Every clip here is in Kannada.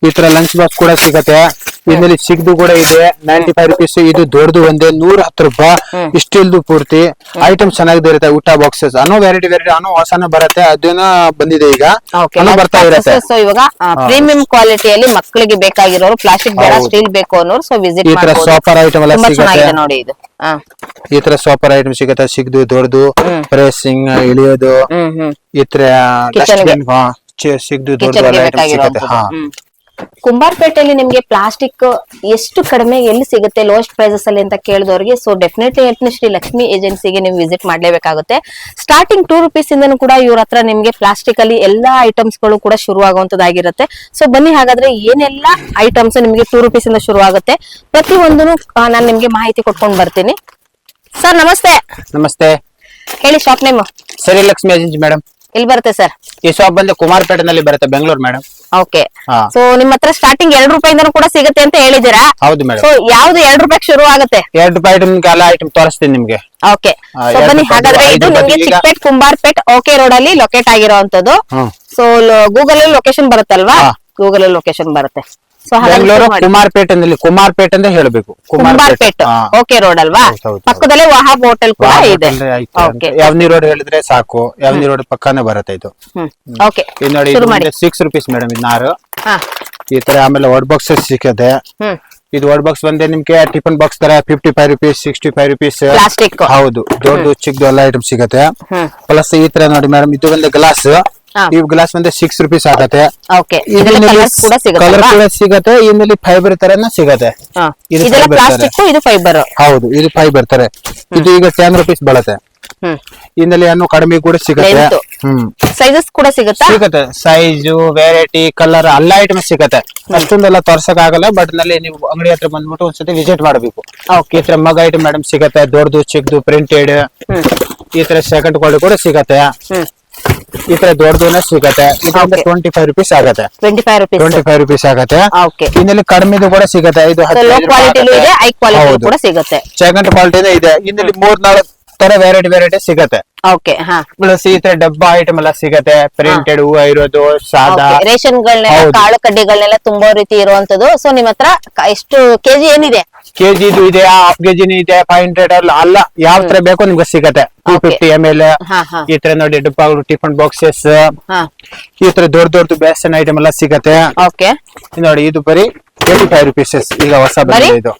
ಈ ತರ ಲಂಚ್ ಬಾಕ್ಸ್ ಕೂಡ ಸಿಗತ್ತೆ. ಇದ್ರಲ್ಲಿ ಚಿಕ್ಕದು ಕೂಡ ಇದೆ 95 rupees. ಇದು ದೊಡ್ಡದು ಒಂದೇ 110 ರೂಪಾಯಿ. ಇಷ್ಟಿಲ್ದು ಪೂರ್ತಿ ಐಟಮ್ ಚೆನ್ನಾಗಿದೆ ಇರುತ್ತೆ. ಊಟ ಬಾಕ್ಸಸ್ ಅನ್ನೋ ವೆರೈಟಿ ಅನ್ನೋ ಹೊಸನ ಬರುತ್ತೆ. ಅದನ್ನ ಬಂದಿದೆ ಈಗ ಅನ್ನೋ ಬರ್ತಾ ಇರುತ್ತೆ. ಸೊ ಇವಾಗ ಪ್ರೀಮಿಯಂ ಕ್ವಾಲಿಟಿಯಲ್ಲಿ ಮಕ್ಕಳಿಗೆ ಬೇಕಾಗಿರೋರು ಪ್ಲಾಸ್ಟಿಕ್ ಬೇಡ ಸ್ಟೀಲ್ ಬೇಕು ಅನ್ನೋರು ಸೊ ವಿಸಿಟ್ ಈ ತರ ಮಾಡಬಹುದು. ಸಾಫರ್ ಐಟಮ್ ಎಲ್ಲ ಸಿಗುತ್ತೆ ನೋಡಿ ಇದು ಈ ತರ ಸಾಫರ್ ಐಟಮ್ ಸಿಗುತ್ತೆ. ಚಿಕ್ಕದು ದೊಡ್ಡದು ಪ್ರೆಸ್ಸಿಂಗ್ ಇಳಿಯೋದು ಈ ತರ ಸಿಕ್ಕದು ದೊಡ್ಡದು ಎಲ್ಲ ಐಟಮ್ ಸಿಗುತ್ತೆ. ಕುಂಬಾರಪೇಟೆಯಲ್ಲಿ ನಿಮ್ಗೆ ಪ್ಲಾಸ್ಟಿಕ್ ಎಷ್ಟು ಕಡಿಮೆ ಎಲ್ಲಿ ಸಿಗುತ್ತೆ ಲೋಯೆಸ್ಟ್ ಪ್ರೈಸಸ್ ಅಲ್ಲಿ ಅಂತ ಕೇಳಿದವರಿಗೆ ಸೊ ಡೆಫಿನೆಟ್ಲಿ ಹೇಳ್ತೀನಿ ಶ್ರೀ ಲಕ್ಷ್ಮಿ ಏಜೆನ್ಸಿಗೆ ನೀವು ವಿಸಿಟ್ ಮಾಡ್ಲೇಬೇಕಾಗುತ್ತೆ. ಸ್ಟಾರ್ಟಿಂಗ್ 2 rupees ಇಂದನೂ ಕೂಡ ಇವ್ರ ಹತ್ರ ನಿಮ್ಗೆ ಪ್ಲಾಸ್ಟಿಕ್ ಅಲ್ಲಿ ಎಲ್ಲಾ ಐಟಮ್ಸ್ ಗಳು ಕೂಡ ಶುರು ಆಗುವಂತದ್ದಾಗಿರುತ್ತೆ. ಸೊ ಬನ್ನಿ ಹಾಗಾದ್ರೆ ಏನೆಲ್ಲ ಐಟಮ್ಸ್ ನಿಮ್ಗೆ 2 rupees ಇಂದ ಶುರು ಆಗುತ್ತೆ ಪ್ರತಿಯೊಂದನ್ನು ನಾನು ನಿಮ್ಗೆ ಮಾಹಿತಿ ಕೊಟ್ಕೊಂಡು ಬರ್ತೀನಿ. ಸರ್ ನಮಸ್ತೆ. ನಮಸ್ತೆ, ಹೇಳಿ shop name. Shri Lakshmi agency madam. ಎಲ್ಲಿ ಬರುತ್ತೆ ಸರ್? ಈ ಶಾಪ್ ಬಂದು ಕುಮಾರಪೇಟೆನಲ್ಲಿ ಬರುತ್ತೆ, ಬೆಂಗಳೂರು ಮೇಡಮ್. ಓಕೆ. ಸೊ ನಿಮ್ಮ ಹತ್ರ ಸ್ಟಾರ್ಟಿಂಗ್ 2 ರೂಪಾಯಿಂದನೂ ಕೂಡ ಸಿಗುತ್ತೆ ಅಂತ ಹೇಳಿದಿರಾ? ಹೌದು ಮೇಡಮ್. ಸೊ ಯಾವ್ದು 2 ರೂಪಾಯಿಗೆ ಶುರು ಆಗುತ್ತೆ? 2 ರೂಪಾಯಿ ಐಟಮ್ ಎಲ್ಲ ಐಟಮ್ ತೋರಿಸ್ತೀನಿ ನಿಮ್ಗೆ. ಓಕೆ. ಸೊ ಬನ್ನಿ ಹಾಗಾದ್ರೆ ಇದು ನಿಮ್ಗೆ ಚಿಕ್ಕಪೇಟ್ ಕುಂಬಾರಪೇಟ್ ಓಕೆ ರೋಡ್ ಅಲ್ಲಿ ಲೊಕೇಟ್ ಆಗಿರೋಂತದ್ದು. ಸೊ ಗೂಗಲ್ ಅಲ್ಲಿ ಲೊಕೇಶನ್ ಬರುತ್ತಲ್ವಾ? ಗೂಗಲ್ ಅಲ್ಲಿ ಲೊಕೇಶನ್ ಬರುತ್ತೆ. ಸೊ ಬೆಂಗಳೂರು ಕುಮಾರಪೇಟೆನಲ್ಲಿ, ಕುಮಾರಪೇಟೆ ಅಂತ ಹೇಳ್ಬೇಕು. ಕುಂಬಾರಪೇಟ್ ಓಕೆ ರೋಡ್ ಅಲ್ವಾ? ಪಕ್ಕದಲ್ಲೇ ವಹಾಬ್ ಹೋಟೆಲ್ ಕೂಡ ಇದೆ. ಯಾವ್ನಿ ರೋಡ್ ಹೇಳಿದ್ರೆ ಸಾಕು, ಯಾವ್ನಿ ರೋಡ್ ಪಕ್ಕಾನೇ ಬರುತ್ತೆ ಇದು. ಓಕೆ. ಇದು ನೋಡಿ 6 rupees ಮೇಡಮ್. ಇದು ನಾರು ಈ ತರ. ಆಮೇಲೆ ವರ್ಡ್ ಬಾಕ್ಸ್ ಸಿಕ್ಕದೆ. ಇದು ವರ್ಡ್ ಬಾಕ್ಸ್ ಬಂದೆ ನಿಮ್ಗೆ ಟಿಫನ್ ಬಾಕ್ಸ್ ತರ 55 rupees 65 rupees. ಪ್ಲಾಸ್ಟಿಕ್. ಹೌದು, ದೊಡ್ಡ ಚಿಕ್ಕದು ಎಲ್ಲ ಐಟಮ್ ಸಿಗತ್ತೆ. ಪ್ಲಸ್ ಈ ತರ ನೋಡಿ ಮೇಡಮ್, ಇದು ಒಂದು ಗ್ಲಾಸ್. ಈ ಗ್ಲಾಸ್ ಬಂದ್ರೆ 6 rupees ಆಗತ್ತೆ. ಕಲರ್ ಕೂಡ ಸಿಗತ್ತೆ. ಇದರಲ್ಲಿ ಫೈಬರ್ ತರನ ಸಿಗತ್ತೆ. ಇದು ಫೈಬರ್. ಹೌದು, ಇದು ಫೈಬರ್ ತರ. ಇದು ಈಗ 10 rupees ಬೀಳುತ್ತೆ. ಇದರಲ್ಲಿ ಏನು ಕಡಿಮೆ ಕೂಡ ಸಿಗತ್ತೆ. ಸೈಜಸ್ ಕೂಡ ಸಿಗತ್ತೆ. ಸೈಜು, ವೆರೈಟಿ, ಕಲರ್ ಎಲ್ಲ ಐಟಮ್ ಸಿಗತ್ತೆ. ಅಷ್ಟೊಂದೆಲ್ಲ ತೋರ್ಸಕ್ ಆಗಲ್ಲ. ಬಟ್ ನಲ್ಲಿ ನೀವು ಅಂಗಡಿ ಹತ್ರ ಬಂದ್ಬಿಟ್ಟು ಒಂದ್ಸತಿ ವಿಸಿಟ್ ಮಾಡಬೇಕು. ಈ ತರ ಮಗ ಐಟಮ್ ಮೇಡಮ್ ಸಿಗತ್ತೆ. ದೊಡ್ಡದು ಚಿಕ್ಕದು ಪ್ರಿಂಟೆಡ್ ಈ ತರ ಸೆಕೆಂಡ್ ಕ್ವಾಲಿಟಿ ಕೂಡ ಸಿಗತ್ತೆ. ಈ ತರ ದೊಡ್ಡದನ್ನ ಸಿಗತ್ತೆ. ಇದರಿಂದ 25 rupees ಆಗತ್ತೆ. 25 rupees ಆಗತ್ತೆ. ಇದರಲ್ಲಿ ಕಡಿಮೆದು ಕೂಡ ಸಿಗತ್ತೆ. ಇದು ಸೆಕೆಂಡ್ ಕ್ವಾಲಿಟಿ ಇದೆ. ಇದರಲ್ಲಿ 3-4 ತರ ವೆರೈಟಿ ಸಿಗತ್ತೆ. ಪ್ಲಸ್ ಈ ತರ ಡಬ್ಬಾ ಐಟಮ್ ಎಲ್ಲ ಸಿಗತ್ತೆ. ಪ್ರಿಂಟೆಡ್ ಹೂವ ಇರೋದು, ಸಾದಾ ರೇಷನ್ ಗಳನ್ನೆಲ್ಲ, ಕಾಳು ಕಡ್ಡಿಗಳನ್ನೆಲ್ಲ ತುಂಬೋ ರೀತಿ ಇರುವಂತದ್ದು. ಸೊ ನಿಮ್ ಹತ್ರ ಎಷ್ಟು ಕೆಜಿ ಏನಿದೆ? ಕೆಜಿ ಇದು ಇದೆ, ಹಾಫ್ ಕೆಜಿನೂ ಇದೆ, 500 ಅಲ್ಲ, ಯಾವ ತರ ಬೇಕೋ ನಿಮ್ಗೆ ಸಿಗತ್ತೆ. 250 ml ಈ ತರ ನೋಡಿ ಡಬ್ಬಗಳು, ಟಿಫನ್ ಬಾಕ್ಸಸ್, ಈ ತರ ದೊಡ್ಡ ಬೇಸನ್ ಐಟಮ್ ಎಲ್ಲ ಸಿಗತ್ತೆ. ನೋಡಿ ಇದು ಬರೀ 85 rupees. ಈಗ ಹೊಸ ಬಂದಿದೆ ಇದು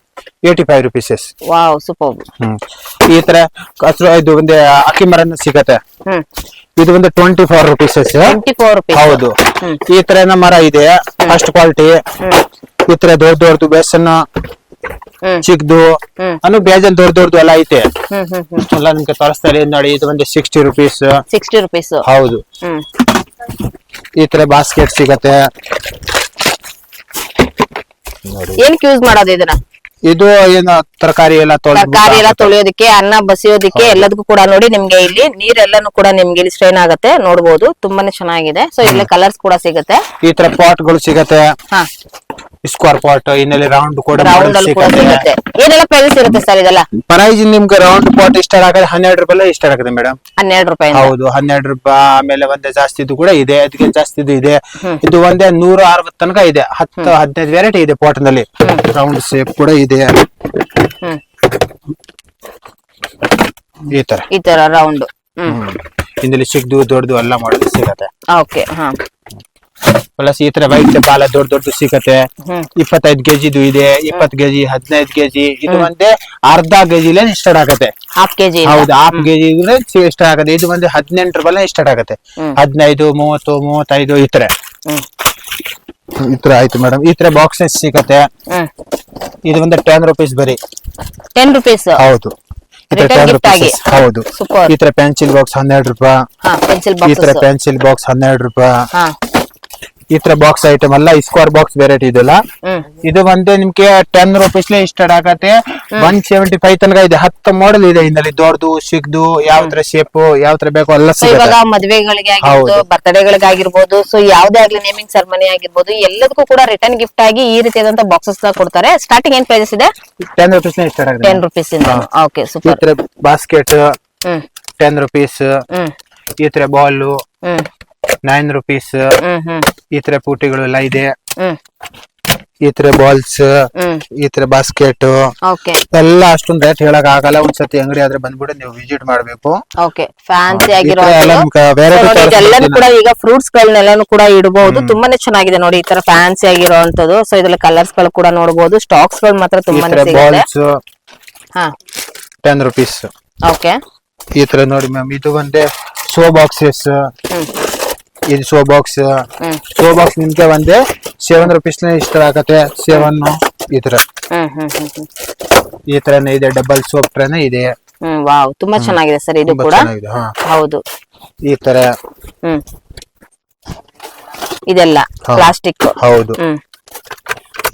85 rupees. Wow, super. ಈ ತರ ಇದು ಒಂದು ಅಕ್ಕಿ ಮರನ ಸಿಗತ್ತೆ. ಇದು ಒಂದು 24 rupees. ಹೌದು, ಈ ತರ ಮರ ಇದೆ ಫಸ್ಟ್ ಕ್ವಾಲಿಟಿ. ಈ ತರ ದೊಡ್ಡ ಬೇಸನ್, ಚಿಕ್ಕದು ಅನ್ನು ಬೇಜನ್ ದೊಡ್ಡದು ಎಲ್ಲ ಐತೆ. ಎಲ್ಲ ನಿಮ್ಗೆ ತೋರಿಸ್ತಾ ಇದೆ ನೋಡಿ. ಇದು ಒಂದು 60 rupees. ಹೌದು, ಈ ತರ ಬಾಸ್ಕೆಟ್ ಸಿಗತ್ತೆ. ಏನಕ್ಕೆ ಯೂಸ್ ಮಾಡೋದು ಇದನ್ನ? ಇದು ಏನು ತರಕಾರಿ ಎಲ್ಲ ತೊಳೆಯೋದಕ್ಕೆ, ಅನ್ನ ಬಸಿಯೋದಕ್ಕೆ ಎಲ್ಲದಕ್ಕೂ ಕೂಡ ನೋಡಿ ನಿಮ್ಗೆ ಇಲ್ಲಿ ನೀರೆಲ್ಲಾನು ಕೂಡ ನಿಮ್ಗೆ ಇಲ್ಲಿ ಸ್ಟ್ರೈನ್ ಆಗುತ್ತೆ. ನೋಡ್ಬೋದು, ತುಂಬಾನೇ ಚೆನ್ನಾಗಿದೆ. ಸೊ ಇಲ್ಲಿ ಕಲರ್ಸ್ ಕೂಡ ಸಿಗುತ್ತೆ. ಈ ತರ ಪಾಟ್ ಗಳು ಸಿಗತ್ತೆ. ಸ್ಕ್ವೇರ್ ಪಾಟ್, ಇನ್ನಲ್ಲಿ ರೌಂಡ್ ಕೂಡ ಸಿಗುತ್ತೆ. ಏನೆಲ್ಲ ಪ್ರೈಸ್ ಇರುತ್ತೆ ಸರ್ ಇದೆಲ್ಲ? ಪ್ರೈಸ್ ನಿಮ್ಗೆ ರೌಂಡ್ ಪಾಟ್ ಇಷ್ಟ ಆಗುತ್ತೆ 12 ರೂಪಾಯಿ ಇಷ್ಟ ಆಗುತ್ತೆ ಮೇಡಮ್. 12 ರೂಪಾಯಿ. ಹೌದು, 12 ರೂಪಾಯಿ. ಆಮೇಲೆ ಒಂದೇ ಜಾಸ್ತಿ ಇದು ಕೂಡ ಇದೆ, ಅದಕ್ಕೆ ಜಾಸ್ತಿ ಇದೆ. ಇದು ಒಂದೇ 160 ತನಕ ಇದೆ. 10-15 ವೆರೈಟಿ ಇದೆ ಪಾಟ್ ನಲ್ಲಿ. ರೌಂಡ್ ಶೇಪ್ ಕೂಡ ಇದೆ. ಈ ತರ ರೌಂಡ್. ಇದರಲ್ಲಿ ಚಿಕ್ಕದು ದೊಡ್ಡದು ಎಲ್ಲ ಮಾಡೋದು ಸಿಗತ್ತೆ. ಪ್ಲಸ್ ಈ ತರ ವೈಟ್ ಬಾಲ ದೊಡ್ಡ ಸಿಗತ್ತೆ. 25 kg ಇದೆ, 20 kg, 15 kg. ಇದು ಒಂದೇ ಅರ್ಧ kg ಸ್ಟಾರ್ಟ್ ಆಗತ್ತೆ. ಹೌದು, ಹಾಫ್ kg ಸ್ಟಾರ್ಟ್ ಆಗತ್ತೆ. ಇದು ಒಂದು 18 ರೂಪಾಯಿ ಸ್ಟಾರ್ಟ್ ಆಗತ್ತೆ. 15, 30, 35 ಈ ತರ ಆಯ್ತು ಮೇಡಮ್. ಈ ತರ ಬಾಕ್ಸಸ್ ಸಿಗತ್ತೆ. ಇದು ಒಂದು 10 rupees ಬರೀ. 10 rupees. ಹೌದು, ಹೌದು. ಈ ತರ ಪೆನ್ಸಿಲ್ ಬಾಕ್ಸ್ 12 ರೂಪಾಯಿ. ಈ ತರ ಪೆನ್ಸಿಲ್ ಬಾಕ್ಸ್ 12 ರೂಪಾಯಿ. ಈ ತರ ಬಾಕ್ಸ್ ಐಟಮ್ ಎಲ್ಲ ಸ್ಕ್ವೇರ್ ಬಾಕ್ಸ್ ವೆರೈಟಿ ಇದೆಲ್ಲ. ಇದು ಒಂದು ನಿಮ್ಗೆ 10 rupees ಸ್ಟಾರ್ಟ್ ಆಗತ್ತೆ. 175 ತನಕ ಇದೆ. 10 ಮಾಡೆಲ್ ಇದೆ. ಇದರಲ್ಲಿ ದೊಡ್ಡದು ಚಿಕ್ಕದು, ಯಾವ ತರ ಶೇಪ್ ಯಾವ ತರ ಬೇಕೋ ಎಲ್ಲ ಸಿಗುತ್ತೆ. ಇವಾಗ ಮದುವೆಗಳಿಗೆ ಆಗಿರ್ಬೋದು, ಬರ್ತ್ಡೇಗಳಿಗಾಗಿರ್ಬೋದು, ಸೊ ಯಾವ್ದೇ ಆಗ್ಲಿ ನೇಮಿಂಗ್ ಸೆರೆಮನಿ ಆಗಿರ್ಬೋದು, ಎಲ್ಲದಕ್ಕೂ ಕೂಡ ರಿಟರ್ನ್ ಗಿಫ್ಟ್ ಆಗಿ ಈ ರೀತಿಯಾದಂತ ಬಾಕ್ಸಸ್ ಕೊಡ್ತಾರೆ. ಸ್ಟಾರ್ಟಿಂಗ್ ಏನ್ ಪ್ರೈಸಸ್ ಇದೆ? 10 rupees ಸ್ಟಾರ್ಟ್ ಆಗುತ್ತೆ. 10 rupees ಇಂದ. Okay, super. ಈ ತರ ಬಾಸ್ಕೆಟ್ 10 rupees. ಈ ತರ ಬಾಲ್ 9 rupees. ಈ ತರ ಪೂಟಿಗಳು ಎಲ್ಲ ಇದೆ. ಹ್ಮ್ ಈ ತರ ಬಾಲ್ಸ್, ಹ್ಮ್ ಈ ತರ ಬಾಸ್ಕೆಟ್ ಓಕೆ ಎಲ್ಲ ಅಷ್ಟೊಂದು ರೇಟ್ ಹೇಳಕ್ ಆಗಲ್ಲ. ಒಂದ್ಸತಿ ಅಂಗಡಿ ಆದ್ರೆ ಬಂದ್ಬಿಟ್ಟು ನೀವು ವಿಸಿಟ್ ಮಾಡ್ಬೇಕು. ಓಕೆ ಫ್ಯಾನ್ಸಿ ಈ ಆಗಿರೋ ತರ ಎಲ್ಲ ನಿಮ್ಗೆ variety ಇದೆಲ್ಲಾನು ಕೂಡ ಈಗ ಫ್ರೂಟ್ಸ್ ಗಳನ್ನೆಲ್ಲಾನು ಕೂಡ ಇಡಬಹುದು. ತುಂಬಾನೇ ಚೆನ್ನಾಗಿದೆ ನೋಡಿ ಈ ತರ ಫ್ಯಾನ್ಸಿ ಆಗಿರೋಂತದ್ದು. ಸೊ ಇದ್ರಲ್ಲಿ ಕಲರ್ಸ್ ಗಳು ಕೂಡ ನೋಡಬಹುದು. ಸ್ಟಾಕ್ಸ್ ಗಳು ಮಾತ್ರ ಈ ತುಂಬಾನೇ ತರ ಸಿಗುತ್ತೆ. ಬಾಲ್ಸ್ ಹಾ 10 rupees. ಓಕೆ ಈ ತರ ನೋಡಿ ಮ್ಯಾಮ್, ಇದು ಒಂದೇ ಶೋ ಬಾಕ್ಸಸ್. ಹ್ಮ್ ಇದು show box. Hmm show box ನಿಮ್ಗೆ ಒಂದೇ 7 rupees ಇಷ್ಟ ಆಗತ್ತೆ. 7 ಈ ತರ ಹ್ಮ್ ಹ್ಮ್ ಹ್ಮ್ ಹ್ಮ್ ಈ ತರನೇ ಇದೆ. ಡಬಲ್ ಸೋಪ್ ಟ್ರೇನೇ ಇದೆ. ವಾವ್ ತುಂಬಾ ಚೆನ್ನಾಗಿದೆ ಸರ್ ಇದು ತುಂಬಾ ಕೂಡ. ಚೆನ್ನಾಗಿದೆ. ಹಾ ಹೌದು. ಈ ತರ ಹ್ಮ್ ಇದೆಲ್ಲ ಹಾ. ಪ್ಲಾಸ್ಟಿಕ್. ಹೌದು. ಹ್ಮ್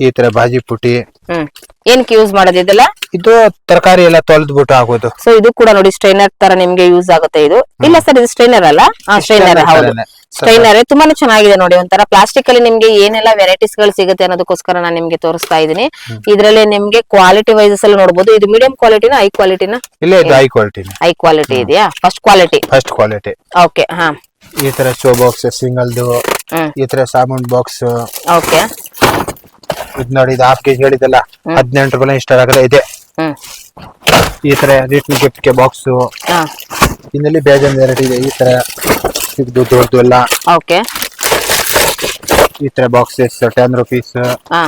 ಈ ತರ ಬಾಜಿ ಪುಟಿ. ಹ್ಮ್ ಏನಕ್ಕೆ ಯೂಸ್ ಮಾಡೋದು ಇದೆಲ್ಲ? ಇದು ತರಕಾರಿ ಎಲ್ಲ ತೊಳೆದ್ಬಿಟ್ಟು ಆಗೋದು. ಸೊ ಇದು ಕೂಡ ನೋಡಿ ಸ್ಟ್ರೈನರ್ ತರ ನಿಮ್ಗೆ ಯೂಸ್ ಆಗುತ್ತೆ ಇದು. ಇಲ್ಲ ಸರ್ ಇದು ಸ್ಟ್ರೈನರ್ ಅಲ್ಲ? ಸ್ಟ್ರೈನರ್ ಹೌದು ತರನೇ. ಸ್ಟ್ರೈನರ್ ತುಂಬಾನೇ ಚೆನ್ನಾಗಿದೆ ನೋಡಿ. ಒಂಥರ ಪ್ಲಾಸ್ಟಿಕ್ ಅಲ್ಲಿ ನಿಮ್ಗೆ ಏನೆಲ್ಲ ವೆರೈಟೀಸ್ ಗಳು ಸಿಗುತ್ತೆ ಅನ್ನೋದಕ್ಕೋಸ್ಕರ ನಾನು ನಿಮ್ಗೆ ತೋರಿಸ್ತಾ ಇದ್ದೀನಿ. ಇದ್ರಲ್ಲಿ ನಿಮ್ಗೆ ಕ್ವಾಲಿಟಿ ವೈಸಸ್ ಅಲ್ಲಿ ನೋಡಬಹುದು. ಇದು ಮೀಡಿಯಂ ಕ್ವಾಲಿಟಿನ ಹೈ ಕ್ವಾಲಿಟಿನ? ಇಲ್ಲ ಇದು ಹೈ ಕ್ವಾಲಿಟಿ. ಹೈ ಕ್ವಾಲಿಟಿ ಇದೆಯಾ? First quality. First quality. Okay ಹಾ ಈ ತರ ಶೋ ಬಾಕ್ಸ್ ಸಿಂಗಲ್ದು. ಹ್ಮ್ ಈ ತರ ಸಾಬೂನ್ ಬಾಕ್ಸ್. ಓಕೆ ಇದು ನೋಡಿ, ಇದು 1/2 kg ಹೇಳಿದಲ್ಲ 18 ರೂಪಾಯಿ ಇಷ್ಟ ಆಗಲ್ಲ ಇದೆ. ಹ್ಮ್ ಈ ತರ ರಿಟರ್ನ್ ಗಿಫ್ಟ್ ಗೆ ಬಾಕ್ಸ್. ಹಾ ಇನ್ನಲ್ಲಿ ಬೇಜಾನ್ ವೆರೈಟಿ ಇದೆ. ಈ ತರ ಸಿಗ್ದು ದೊಡ್ಡದು ಎಲ್ಲ. ಓಕೆ ಈ ತರ ಬಾಕ್ಸಸ್ 10 rupees. ಹಾ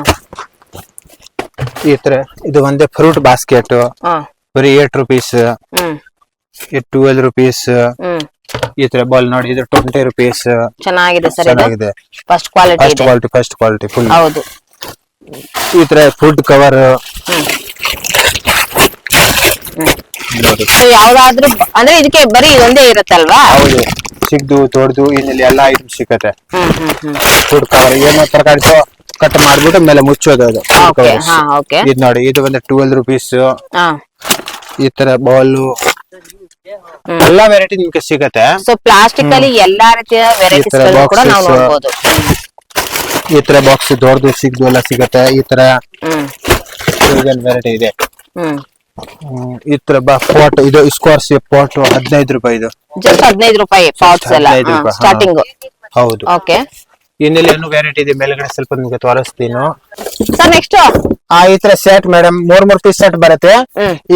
ಈ ತರ ಇದು ಒಂದೇ ಫ್ರೂಟ್ ಬಾಸ್ಕೆಟ್ ಹಾ ಬರೀ 8 rupees. ಹ್ಮ್ 12 rupees. ಹ್ಮ್ ಈ ತರ ಬಾಲ್ ನೋಡಿ, ಇದು 20 rupees. ಚೆನ್ನಾಗಿದೆ ಸರ್ ಇದು. ಚೆನ್ನಾಗಿದೆ. ಫಸ್ಟ್ ಕ್ವಾಲಿಟಿ ಇದೆ. First quality full. ಹೌದು. ಈ ತರ ಫುಡ್ ಕವರ್ ಹ್ಮ್ ನೋಡಿ. ಸೊ ಯಾವ್ದಾದ್ರು ಅಂದ್ರೆ ಇದಕ್ಕೆ ಬರೀ ಇದೊಂದೇ ಇರುತ್ತಲ್ವಾ? ಹೌದು, ಸಿಗ್ದು ದೊಡ್ಡದು ಇನ್ನಲ್ಲಿ ಎಲ್ಲಾ ಐಟಮ್ ಸಿಕ್ಕತ್ತೆ. ಹ್ಮ್ ಹ್ಮ್ ಹ್ಮ್ ಫುಡ್ ಕವರ್ ಏನೋ ತರಕಾರಿ ಕಟ್ ಮಾಡ್ಬಿಟ್ಟು ಮೇಲೆ ಮುಚ್ಚೋದು ಅದು food ಓಕೆ covers. ಹಾ ಓಕೆ ಇದು ನೋಡಿ, ಇದು ಒಂದು 12 rupees. ಹಾ ಈ ತರ ಬಾಲ್ ಎಲ್ಲಾ ವೆರೈಟಿ ನಿಮ್ಗೆ ಸಿಗತ್ತೆ. ಸೊ ಪ್ಲಾಸ್ಟಿಕ್ ಅಲ್ಲಿ ಎಲ್ಲಾ ರೀತಿಯ ವೆರೈಟೀಸ್ ಈ ತರ ಕೂಡ ನಾವು boxes. ನೋಡಬಹುದು. ಈ ತರ ಬಾಕ್ಸ್ ದೊಡ್ಡದು ಸಿಗ್ದು ಎಲ್ಲ ಸಿಗತ್ತೆ. ಈ ತರ ಹ್ಮ್ ವೆರೈಟಿ ಇದೆ. ಹ್ಮ್ ಈ ತರ ಪಾಟ್, ಇದು ಸ್ಕ್ವೇರ್ ಶೇಪ್ ಪಾಟ್ 15 ರೂಪಾಯಿ. ಇದು ಜಸ್ಟ್ 15 ರೂಪಾಯಿ ಪಾಟ್ಸ್ ಎಲ್ಲ 15 ರೂಪಾಯಿ, ಹಾ. ಸ್ಟಾರ್ಟಿಂಗ್. ಹೌದು. ಓಕೆ ಇನ್ನೆಲ್ಲಿ ಏನು ವೆರೈಟಿ ಇದೆ, ಮೇಲ್ಗಡೆ ಸ್ವಲ್ಪ ನಿಮ್ಗೆ ತೋರಿಸ್ತೀನಿ. ಸರ್ ನೆಕ್ಸ್ಟ್ ಈ ತರ ಸೆಟ್ ಮೇಡಮ್ 3 ಪೀಸ್ ಸೆಟ್ ಬರುತ್ತೆ.